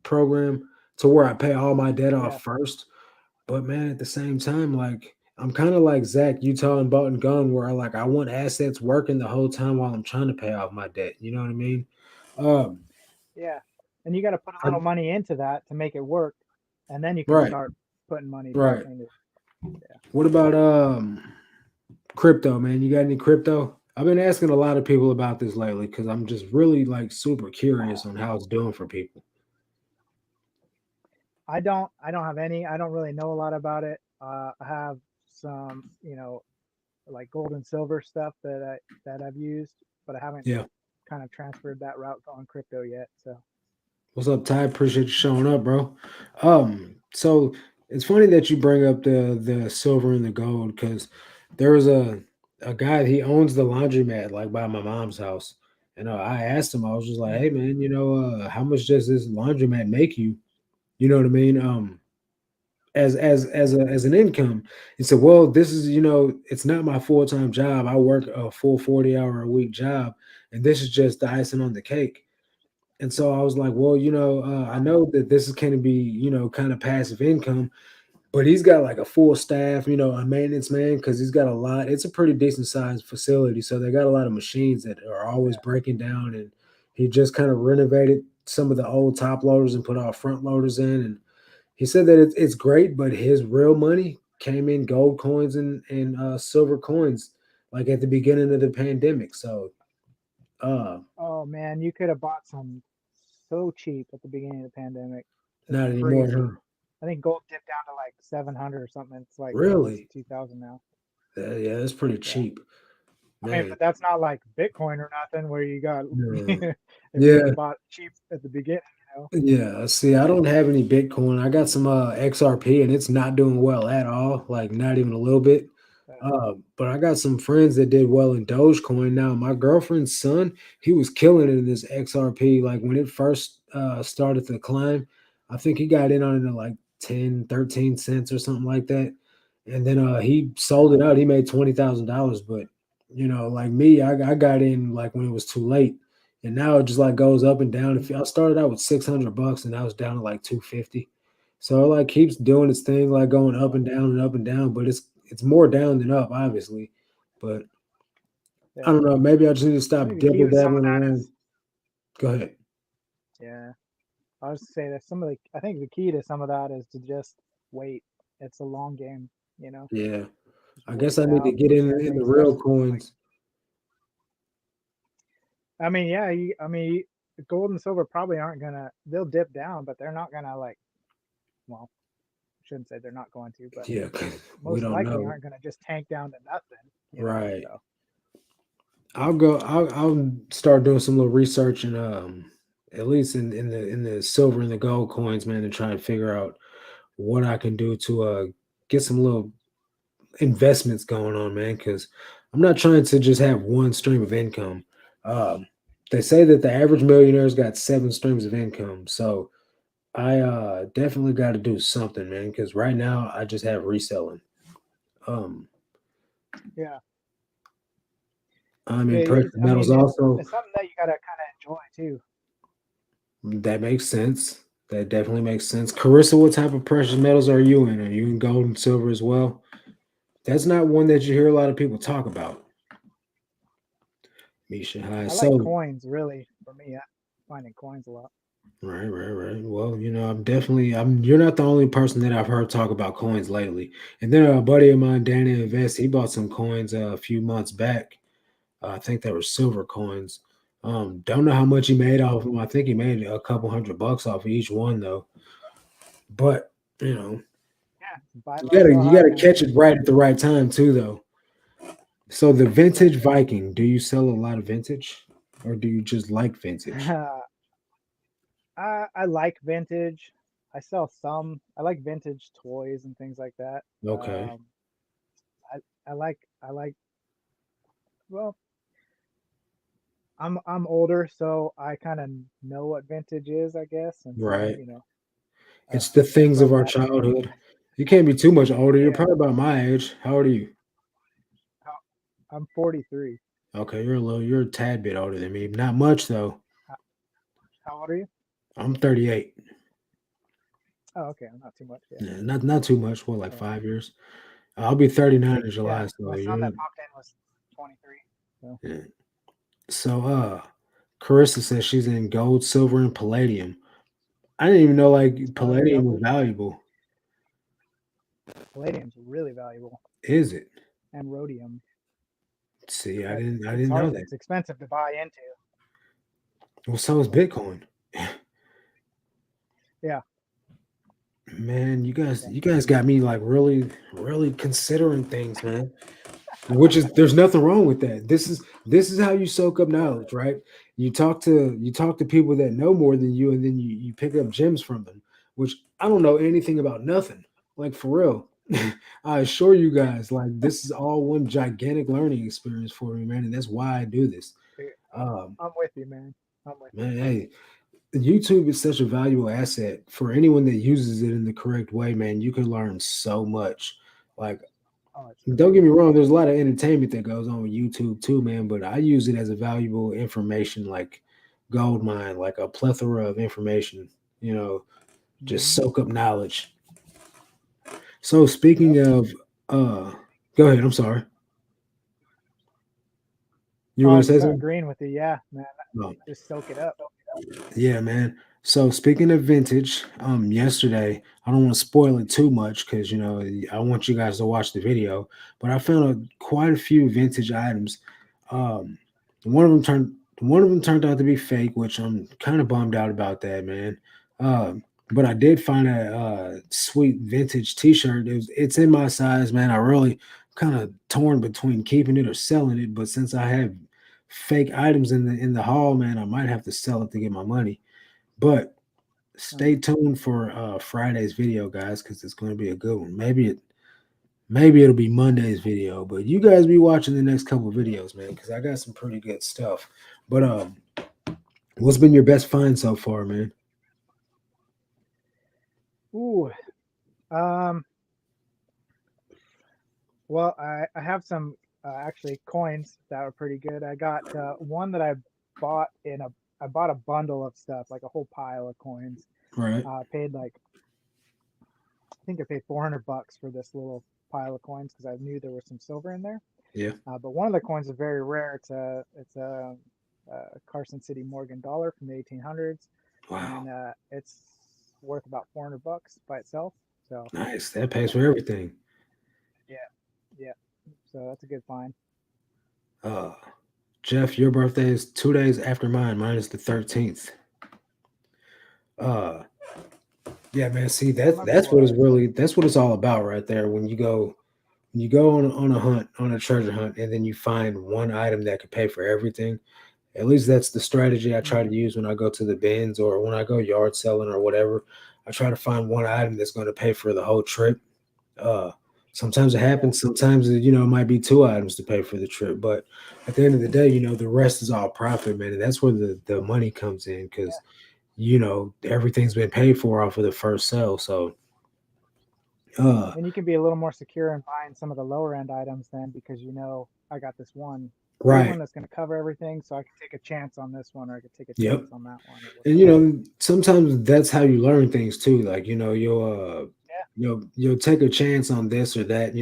Speaker 1: program to where I pay all my debt
Speaker 2: Yeah,
Speaker 1: off first. But man, at the same time, like I'm kind of like Zach, Utah and Bought and Gone, where I want assets working the whole time while I'm trying to pay off my debt. You know what I mean? Um,
Speaker 2: yeah. And you got to put a
Speaker 1: I,
Speaker 2: little money into that to make it work, and then you can
Speaker 1: right,
Speaker 2: start putting money back
Speaker 1: right.
Speaker 2: into. Yeah.
Speaker 1: What about crypto, man? You got any crypto? I've been asking a lot of people about this lately because I'm just really like super curious on how it's doing for people.
Speaker 2: I don't have any. I don't really know a lot about it. I have some, like gold and silver stuff that I've used, but I haven't
Speaker 1: Yeah.
Speaker 2: kind of transferred that route on crypto yet. So
Speaker 1: What's up, Ty? Appreciate you showing up, bro. So it's funny that you bring up the silver and the gold because there was a guy, he owns the laundromat like by my mom's house, and I asked him, I was just like, hey
Speaker 2: Hmm.
Speaker 1: man, how much does this laundromat make you? You know what I mean? As an income. He said, well, this is, it's not my full time job. I work a full 40-hour a week job, and this is just the icing on the cake. And so I was like, well, I
Speaker 2: Uh-huh.
Speaker 1: know that this is going to be, kind of passive income, but he's got like a full staff, a maintenance man, because he's got a lot. It's a pretty decent sized facility. So they got a lot of machines that are always
Speaker 2: Yeah.
Speaker 1: breaking down. And he just kind of renovated some of the old top loaders and put all front loaders in. And he said that it's great, but his real money came in gold coins and silver coins, like at the beginning of the pandemic. So, uh,
Speaker 2: Oh man, you could have bought some so cheap at the beginning of the pandemic. It's
Speaker 1: not anymore,
Speaker 2: crazy.
Speaker 1: huh?
Speaker 2: I think gold dipped down to like 700 or something. It's like almost
Speaker 1: Really?
Speaker 2: 2000 now.
Speaker 1: Yeah, that's pretty
Speaker 2: Yeah.
Speaker 1: cheap,
Speaker 2: I mean,
Speaker 1: man.
Speaker 2: but that's not like Bitcoin or nothing where you got
Speaker 1: No.
Speaker 2: if you would
Speaker 1: Yeah,
Speaker 2: have bought cheap at the beginning, you know.
Speaker 1: yeah. See, I don't have any Bitcoin. I got some XRP, and it's not doing well at all. Like not even a little bit. But I got some friends that did well in Dogecoin. Now, my girlfriend's son, he was killing it in this XRP. Like when it first started to climb, I think he got in on it at like 10, 13 cents or something like that. And then he sold
Speaker 2: Uh,
Speaker 1: it out. He made $20,000. But like me, I got in like when it was too late. And now it just like goes up and down. If
Speaker 2: mhm.
Speaker 1: I started out with $600 and now it's down to like 250. So it like keeps doing its thing, like going up and down and up and down, but it's more down than up, obviously. But I
Speaker 2: Yeah.
Speaker 1: don't know. Maybe I just need to
Speaker 2: I
Speaker 1: stop
Speaker 2: think the key
Speaker 1: dibble
Speaker 2: with some of
Speaker 1: dabbling
Speaker 2: that
Speaker 1: around.
Speaker 2: is,
Speaker 1: Go ahead.
Speaker 2: yeah. I was to say that some of the I think the key to some of that is to just wait. It's a long game, you know.
Speaker 1: Yeah,
Speaker 2: Just
Speaker 1: I
Speaker 2: wait
Speaker 1: guess
Speaker 2: it
Speaker 1: I need to
Speaker 2: out
Speaker 1: get in
Speaker 2: patiently,
Speaker 1: the real
Speaker 2: especially with like
Speaker 1: coins.
Speaker 2: I mean, yeah, gold and silver probably aren't gonna they'll dip down, but they're not gonna like well, I shouldn't say they're not going to, but
Speaker 1: Yeah, 'cause we
Speaker 2: most
Speaker 1: don't
Speaker 2: likely
Speaker 1: know.
Speaker 2: aren't gonna just tank down to nothing, you know.
Speaker 1: Right.
Speaker 2: So
Speaker 1: I'll go. I'll start doing some little research and at least in the silver and the gold coins, man, and try and figure out what I can do to get some little investments going on, man, because I'm not trying to just have one stream of income. Um, they say that the average millionaire's got seven streams of income. So I definitely got to do something, man, because right now I just have reselling. Um,
Speaker 2: yeah,
Speaker 1: I'm
Speaker 2: yeah.
Speaker 1: in precious
Speaker 2: I
Speaker 1: metals
Speaker 2: mean,
Speaker 1: also.
Speaker 2: it's something that you gotta kind of enjoy too.
Speaker 1: That makes sense. That definitely makes sense. Carissa, what type of precious metals are you in? Are you in gold and silver as well? That's not one that you hear a lot of people talk about. Misha High.
Speaker 2: I like
Speaker 1: So
Speaker 2: coins, really. For me, I finding coins a lot.
Speaker 1: right. Well, I'm you're not the only person that I've heard talk about coins lately. And then a buddy of mine, Danny Invest, he bought some coins a few months back. I think they were silver coins. Don't know how much he made off of them. I think he made a couple $100 off of each one though. But you know,
Speaker 2: Yeah, buy
Speaker 1: you
Speaker 2: low,
Speaker 1: gotta
Speaker 2: sell
Speaker 1: you
Speaker 2: high,
Speaker 1: gotta
Speaker 2: man.
Speaker 1: catch it right at the right time too though. So the vintage
Speaker 2: Exactly.
Speaker 1: Viking, do you sell a lot of vintage? Or do you just like vintage?
Speaker 2: I like vintage. I sell some. I like vintage toys and things like that.
Speaker 1: Okay.
Speaker 2: I I like well, I'm older, so I kind of know what vintage is, I guess, and so
Speaker 1: Right.
Speaker 2: you know,
Speaker 1: It's the things of
Speaker 2: from
Speaker 1: our
Speaker 2: that standpoint,
Speaker 1: childhood. You can't be too much older. You're
Speaker 2: yeah.
Speaker 1: probably about my age. How old are you?
Speaker 2: How- I'm 43.
Speaker 1: Okay, you're a tad bit older than me. Not much though.
Speaker 2: How, how old are you?
Speaker 1: I'm 38.
Speaker 2: Oh, okay, I'm not too much. Yeah,
Speaker 1: Yeah, not too much. What, like
Speaker 2: yeah,
Speaker 1: 5 years? I'll be 39 in
Speaker 2: yeah.
Speaker 1: July.
Speaker 2: My
Speaker 1: So
Speaker 2: son that
Speaker 1: you're
Speaker 2: popped in was 23. So,
Speaker 1: yeah. So Carissa says she's in gold, silver, and palladium. I didn't even know like
Speaker 2: oh, there you
Speaker 1: palladium
Speaker 2: go.
Speaker 1: was valuable.
Speaker 2: Palladium's really valuable,
Speaker 1: Is it?
Speaker 2: and rhodium,
Speaker 1: See, I
Speaker 2: but
Speaker 1: didn't I
Speaker 2: it's
Speaker 1: didn't know
Speaker 2: hard.
Speaker 1: that.
Speaker 2: It's expensive to buy into.
Speaker 1: Well, so is Bitcoin.
Speaker 2: Yeah,
Speaker 1: Man, you guys
Speaker 2: yeah.
Speaker 1: you guys got me like really considering things, man. which is there's nothing wrong with that. This is how you soak up
Speaker 2: Yeah.
Speaker 1: knowledge, right? You talk to people that know more than you, and then you pick up gems from them. Which I don't know anything about nothing, like for real. I assure you guys, like this is all one gigantic learning experience for me, man, and that's why I do this.
Speaker 2: Yeah,
Speaker 1: Um,
Speaker 2: I'm with you, man. I'm with you.
Speaker 1: man, hey, YouTube is such a valuable asset for anyone that uses it in the correct way, man. You can learn so much. Like,
Speaker 2: Oh, it's
Speaker 1: don't get me
Speaker 2: crazy.
Speaker 1: wrong, there's a lot of entertainment that goes on with YouTube too, man, but I use it as a valuable information, like gold mine, like a plethora of information, you know, just
Speaker 2: Hmm.
Speaker 1: soak up knowledge. So
Speaker 2: Yep.
Speaker 1: speaking of go ahead, I'm sorry. You
Speaker 2: Oh, I
Speaker 1: want
Speaker 2: was
Speaker 1: to say
Speaker 2: just
Speaker 1: something?
Speaker 2: agreeing with you. Yeah, man.
Speaker 1: No.
Speaker 2: Just soak it up.
Speaker 1: Yeah, man. So speaking of vintage, yesterday I don't want to spoil it too much because I want you guys to watch the video. But I found quite a few vintage items. Um, one of them turned one of them turned out to be fake, which I'm kind of bummed out about that, man. But I did find a sweet vintage T-shirt. It's in my size, man. I really kind of torn between keeping it or selling it. But since I have fake items in the hall, man, I might have to sell it to get my money. But stay
Speaker 2: Uh,
Speaker 1: tuned for Friday's video, guys, because it's going to be a good one. Maybe it'll be Monday's video, but you guys be watching the next couple videos, man, because I got some pretty good stuff. But what's been your best find so far, man?
Speaker 2: ooh. Um. Well, I have some actually coins that were pretty good. I got one that bought in a I bought a bundle of stuff, like a whole pile of coins.
Speaker 1: Right?
Speaker 2: Paid like I think I paid $400 for this little pile of coins because I knew there was some silver in there.
Speaker 1: Yeah.
Speaker 2: But one of the coins is very rare. It's a Carson City Morgan dollar from the 1800s,
Speaker 1: Wow.
Speaker 2: and it's worth about $400 by itself. So
Speaker 1: Nice. That pays for
Speaker 2: uh,
Speaker 1: everything.
Speaker 2: yeah, yeah. So that's a good find.
Speaker 1: Uh, Jeff, your birthday is 2 days after mine. Mine is the 13th. Uh, yeah, man. See,
Speaker 2: Oh
Speaker 1: that's
Speaker 2: my
Speaker 1: that's what it's
Speaker 2: boy.
Speaker 1: really that's what it's all about right there. When you go on a hunt, on a treasure hunt, and then you find one item that could pay for everything. At least that's the strategy I try to
Speaker 2: Hmm.
Speaker 1: use when I go to the bins or when I go yard selling or whatever. I try to find one item that's going to pay for the whole trip. Uh, Sometimes it
Speaker 2: Yeah,
Speaker 1: happens. Sometimes it might be two items to pay for the trip. But at the end of the day, the rest is all profit, man, and that's where the money comes in because
Speaker 2: yeah.
Speaker 1: everything's been paid for off of the first sale. So, uh,
Speaker 2: And you can be a little more secure in buying some of the lower end items then because I got this one good
Speaker 1: right,
Speaker 2: one that's going to cover everything, so I could take a chance on this one or I could take a
Speaker 1: yep.
Speaker 2: chance on that one or
Speaker 1: And
Speaker 2: whatever.
Speaker 1: sometimes that's how you learn things too. Like,
Speaker 2: Yeah,
Speaker 1: you'll take a chance on this or that,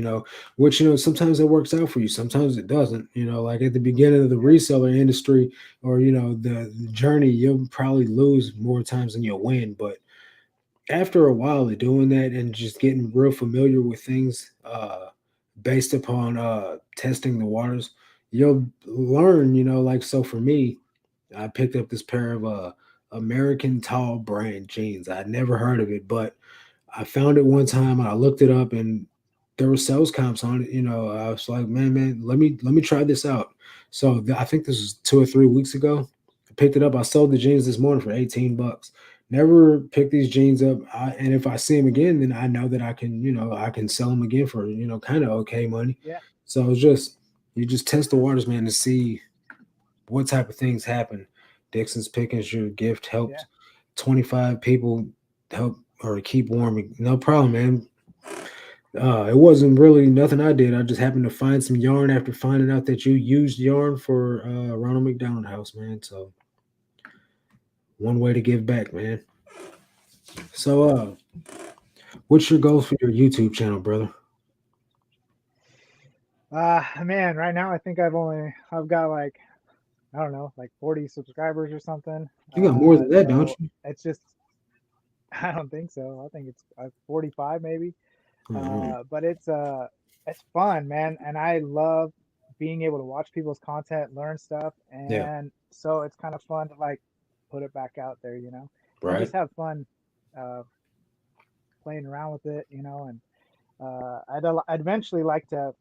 Speaker 1: which sometimes it works out for you, sometimes it doesn't. Like at the beginning of the
Speaker 2: yeah,
Speaker 1: reseller industry or the journey, you'll probably lose more times than you'll win. But after a while of doing that and just getting real familiar with things based upon testing the waters, you'll learn, like so for me, I picked up this pair of American Tall brand jeans. I'd never heard of it, but I found it one time and I looked it up and there were sales comps on it. I was like, man, let me try this out. So I think this was 2 or 3 weeks ago. I picked it up. I sold the jeans this morning for $18. Never pick these jeans up. And if I see them again, then I know that I can sell them again for kind of okay money.
Speaker 2: yeah,
Speaker 1: So it's just you just test the waters, man, to see what type of things happen. Dixon's Pickens, your gift
Speaker 2: yeah.
Speaker 1: helped 25 people help or keep warm. No problem, man. It wasn't really nothing I did. I just happened to find some yarn after finding out that you used yarn for Ronald McDonald House, man. So one way to give back, man. So what's your goals for your YouTube channel, brother?
Speaker 2: Man, right now I think I've got like I don't know, like 40 subscribers or something.
Speaker 1: You got more than that, don't
Speaker 2: So
Speaker 1: you?
Speaker 2: it's just I don't think so. I think it's 45 maybe.
Speaker 1: Mhm.
Speaker 2: It's fun, man, and I love being able to watch people's content, learn stuff,
Speaker 1: Yeah,
Speaker 2: and so it's kind of fun to like put it back out there, and
Speaker 1: right.
Speaker 2: just have fun uh, playing around with it, and I'd eventually like to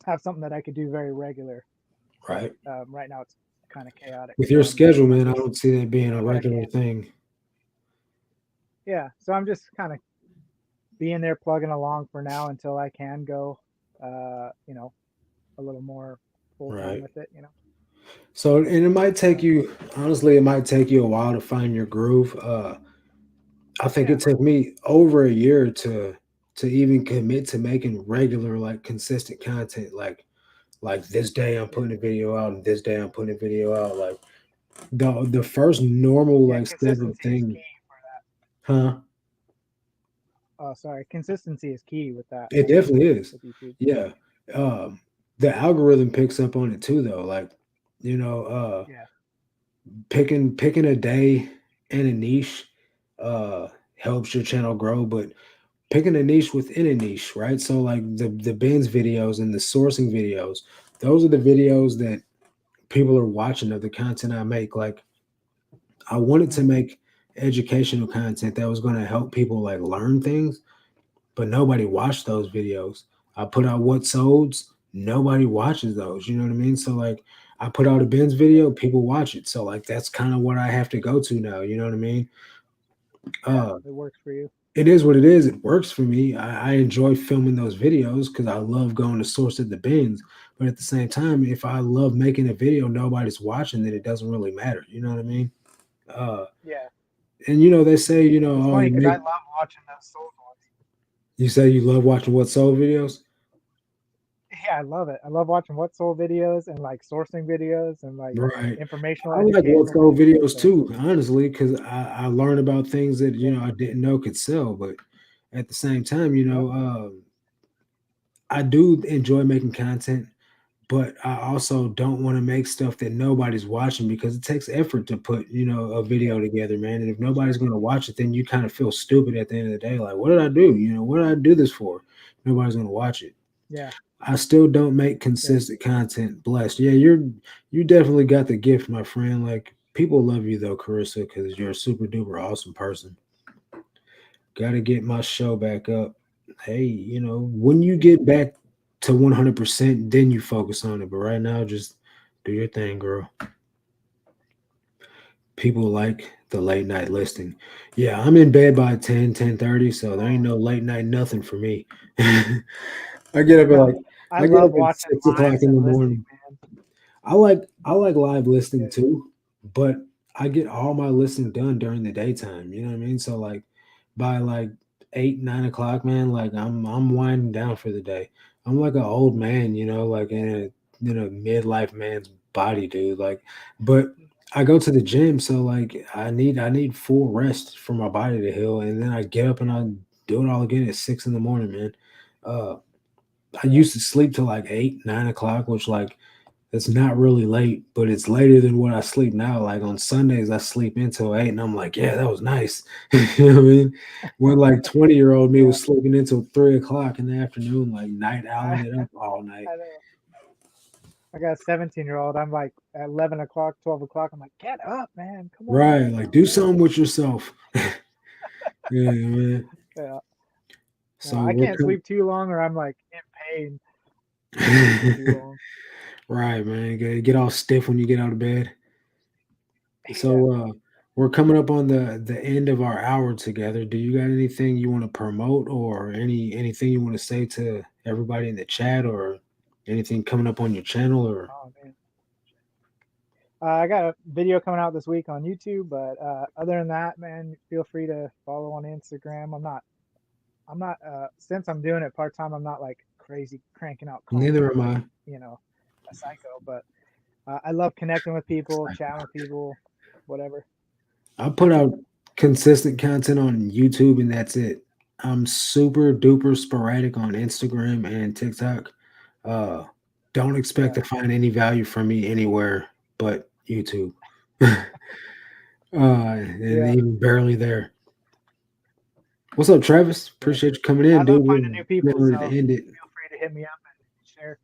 Speaker 2: have something that I could do very regular. But
Speaker 1: Right.
Speaker 2: right now it's kind of chaotic.
Speaker 1: With
Speaker 2: So
Speaker 1: your schedule,
Speaker 2: I'm
Speaker 1: man, I
Speaker 2: just
Speaker 1: don't see that being
Speaker 2: doing
Speaker 1: a
Speaker 2: what I
Speaker 1: regular
Speaker 2: can.
Speaker 1: thing.
Speaker 2: Yeah. So I'm just kind of being there, plugging along for now until I can go, you know, a little more full time
Speaker 1: Right.
Speaker 2: with it. You know.
Speaker 1: So, and it might take
Speaker 2: So
Speaker 1: you, honestly, it might take you a while to find your groove. I think
Speaker 2: yeah.
Speaker 1: it took me over a year to even commit to making regular, like consistent content. Like this day I'm
Speaker 2: Yeah.
Speaker 1: putting a video out, and this day I'm putting a video out. Like the first normal
Speaker 2: Yeah.
Speaker 1: like step of
Speaker 2: Consistency is
Speaker 1: thing,
Speaker 2: key for that.
Speaker 1: huh?
Speaker 2: Oh, sorry. Consistency is key with that
Speaker 1: It definitely is.
Speaker 2: with YouTube.
Speaker 1: Yeah. Um, the algorithm picks up on it too, though. Like, you know,
Speaker 2: Yeah.
Speaker 1: picking a day and a niche helps your channel grow, but picking a niche within a niche, right? So like the bins videos and the sourcing videos, those are the videos that people are watching of the content I make. Like I wanted to
Speaker 2: Mm,
Speaker 1: make educational content that was going to help people like learn things, but nobody watched those videos. I put out what solds, nobody watches those. You know what I mean? So like I put out a bins
Speaker 2: yeah.
Speaker 1: video, people watch it. So like that's kind of what I have to go to now. You know what I mean?
Speaker 2: Yeah.
Speaker 1: Uh,
Speaker 2: It works for you.
Speaker 1: it is what it is. It works for me. I enjoy filming those videos because I love going to source at the bins. But at the same time, if I love making a video, nobody's watching, then it doesn't really matter. You know what I mean? Uh,
Speaker 2: Yeah.
Speaker 1: and they say,
Speaker 2: It's
Speaker 1: oh,
Speaker 2: funny
Speaker 1: you
Speaker 2: because I
Speaker 1: make,
Speaker 2: love watching those sold ones.
Speaker 1: you say you love watching what sold videos,
Speaker 2: Yeah, I love it. I love watching what sold videos and like sourcing videos and like
Speaker 1: right?
Speaker 2: informational,
Speaker 1: I like what
Speaker 2: educational
Speaker 1: sold
Speaker 2: videos.
Speaker 1: videos
Speaker 2: So
Speaker 1: too, honestly, because I learn about things that
Speaker 2: yeah.
Speaker 1: I didn't know could sell. But at the same time,
Speaker 2: Yep.
Speaker 1: I do enjoy making content, but I also don't want to make stuff that nobody's watching because it takes effort to put, a
Speaker 2: Yeah.
Speaker 1: video together, man. And if nobody's
Speaker 2: Sure.
Speaker 1: going to watch it, then you kind of feel stupid at the end of the day. Like, what did I do? What did I do this for? Nobody's going to watch it.
Speaker 2: Yeah.
Speaker 1: I still don't make
Speaker 2: Yeah.
Speaker 1: consistent content. Blessed. Yeah, you definitely got the gift, my friend. Like people love you though, Carissa, because you're a super duper awesome person. Got to get my show back up. Hey, when you
Speaker 2: Yeah.
Speaker 1: get back to 100%, then you focus on it. But right now, just do your thing, girl. People like the late night listing. Yeah, I'm in bed by 10:30, so there ain't
Speaker 2: Oh,
Speaker 1: no late night nothing for me. I get up at like
Speaker 2: I
Speaker 1: I get up
Speaker 2: love
Speaker 1: at
Speaker 2: watching
Speaker 1: 6 o'clock
Speaker 2: lives
Speaker 1: in
Speaker 2: and
Speaker 1: the
Speaker 2: listing,
Speaker 1: morning.
Speaker 2: man.
Speaker 1: I like live
Speaker 2: Yeah.
Speaker 1: listing too, but I get all my listing done during the daytime. You know what I mean? So like by like 8, 9 o'clock, man, like I'm winding down for the day. I'm like an old man, like
Speaker 2: Yeah.
Speaker 1: in a midlife man's body, dude. Like, but I go to the gym, so like I need full rest for my body to heal, and then I get up and I do it all again at 6 in the morning, man. Uh, I
Speaker 2: Yeah.
Speaker 1: used to sleep till like 8, 9 o'clock, which like it's not really late, but it's later than what I sleep now. Like on Sundays, I sleep until 8, and I'm like, yeah, that was nice. You know what I mean? When like 20-year-old me
Speaker 2: Yeah.
Speaker 1: was sleeping until 3 o'clock in the afternoon, like night owling
Speaker 2: I
Speaker 1: it up all night.
Speaker 2: I know. I got a 17-year-old. I'm like at 11 o'clock, 12 o'clock. I'm like, get up, man. Come on.
Speaker 1: Right. Like do something with yourself. Yeah, man.
Speaker 2: Yeah. No,
Speaker 1: So
Speaker 2: I
Speaker 1: we're
Speaker 2: can't sleep too long or I'm like in pain sleeping too
Speaker 1: coming.
Speaker 2: long.
Speaker 1: Right, man. Get all stiff when you get out of bed.
Speaker 2: Yeah.
Speaker 1: So we're coming up on the end of our hour together. Do you got anything you want to promote or anything you want to say to everybody in the chat or anything coming up on your channel or
Speaker 2: Oh man. I got a video coming out this week on YouTube, but other than that, man, feel free to follow on Instagram. I'm not since I'm doing it part time, I'm not like crazy cranking out
Speaker 1: neither
Speaker 2: content
Speaker 1: am
Speaker 2: like,
Speaker 1: I.
Speaker 2: you know, a psycho, but I love connecting with people, chatting with people, whatever.
Speaker 1: I put out consistent content on YouTube and that's it. I'm super duper sporadic on Instagram and TikTok. Uh don't expect
Speaker 2: Yeah.
Speaker 1: to find any value from me anywhere but YouTube. And
Speaker 2: Yeah.
Speaker 1: even barely there. What's up, Travis?
Speaker 2: Yeah.
Speaker 1: Appreciate you coming
Speaker 2: I
Speaker 1: in,
Speaker 2: love
Speaker 1: dude. We're
Speaker 2: finding new people,
Speaker 1: getting ready
Speaker 2: so
Speaker 1: to end it.
Speaker 2: feel free to hit me up and share.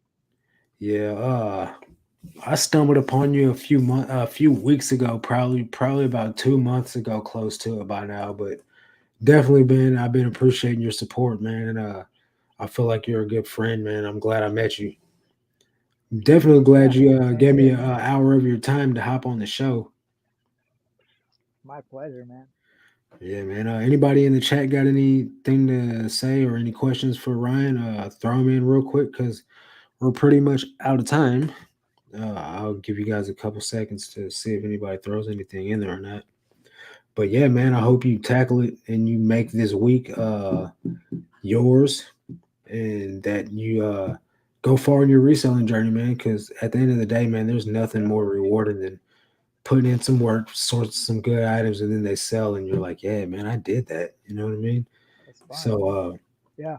Speaker 1: Yeah, I stumbled upon you a few weeks ago, probably about 2 months ago, close to it by now. But definitely I've been appreciating your support, man, and I feel like you're a good friend, man. I'm glad I met you. Definitely glad
Speaker 2: Yeah,
Speaker 1: you
Speaker 2: same
Speaker 1: gave me
Speaker 2: here.
Speaker 1: an hour of your time to hop on the show.
Speaker 2: My pleasure, man.
Speaker 1: Yeah, man. Anybody in the chat got anything to say or any questions for Ryan? Throw them in real quick because we're pretty much out of time. I'll give you guys a couple seconds to see if anybody throws anything in there or not. But yeah, man, I hope you tackle it and you make this week yours and that you go far in your reselling journey, man. Because at the end of the day, man, there's nothing
Speaker 2: Yep,
Speaker 1: more rewarding than putting in some work, source some good items, and then they sell, and you're like, yeah, man, I did that. You know what I mean?
Speaker 2: it's fun.
Speaker 1: So,
Speaker 2: Yeah,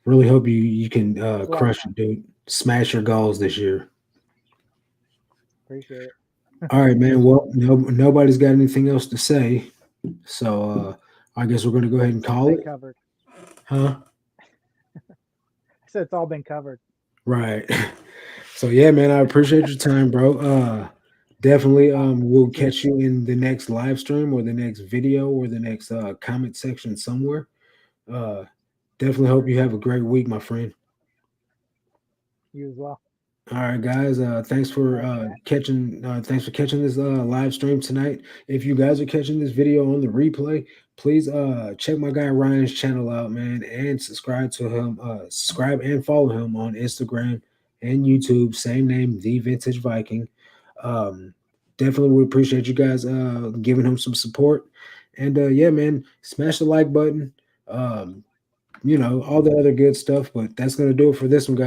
Speaker 1: really hope you can
Speaker 2: it's a lot of
Speaker 1: crush
Speaker 2: fun.
Speaker 1: it, dude. Smash your goals this year.
Speaker 2: Appreciate it.
Speaker 1: All right, man.
Speaker 2: Thanks,
Speaker 1: Well,
Speaker 2: man.
Speaker 1: nobody's got anything else to say, so I guess we're gonna go ahead and
Speaker 2: It's all
Speaker 1: call
Speaker 2: been
Speaker 1: it,
Speaker 2: covered.
Speaker 1: huh?
Speaker 2: I said it's all been covered.
Speaker 1: Right. So yeah, man, I appreciate your time, bro. Definitely we'll
Speaker 2: You
Speaker 1: catch you in the next live stream or the next video or the next comment section somewhere. Uh Definitely hope you have a
Speaker 2: appreciate it.
Speaker 1: great week, my friend.
Speaker 2: You as well.
Speaker 1: All right, guys.
Speaker 2: All right, chat.
Speaker 1: Thanks for catching this live stream tonight. If you guys are catching this video on the replay, please check my guy Ryan's channel out, man, and subscribe to him. Subscribe and follow him on Instagram and YouTube. Same name, The Vintage Viking. Um, Definitely would appreciate you guys giving him some support. And yeah, man, smash the like button. Um, all the other good stuff. But that's gonna do it for this one, guys.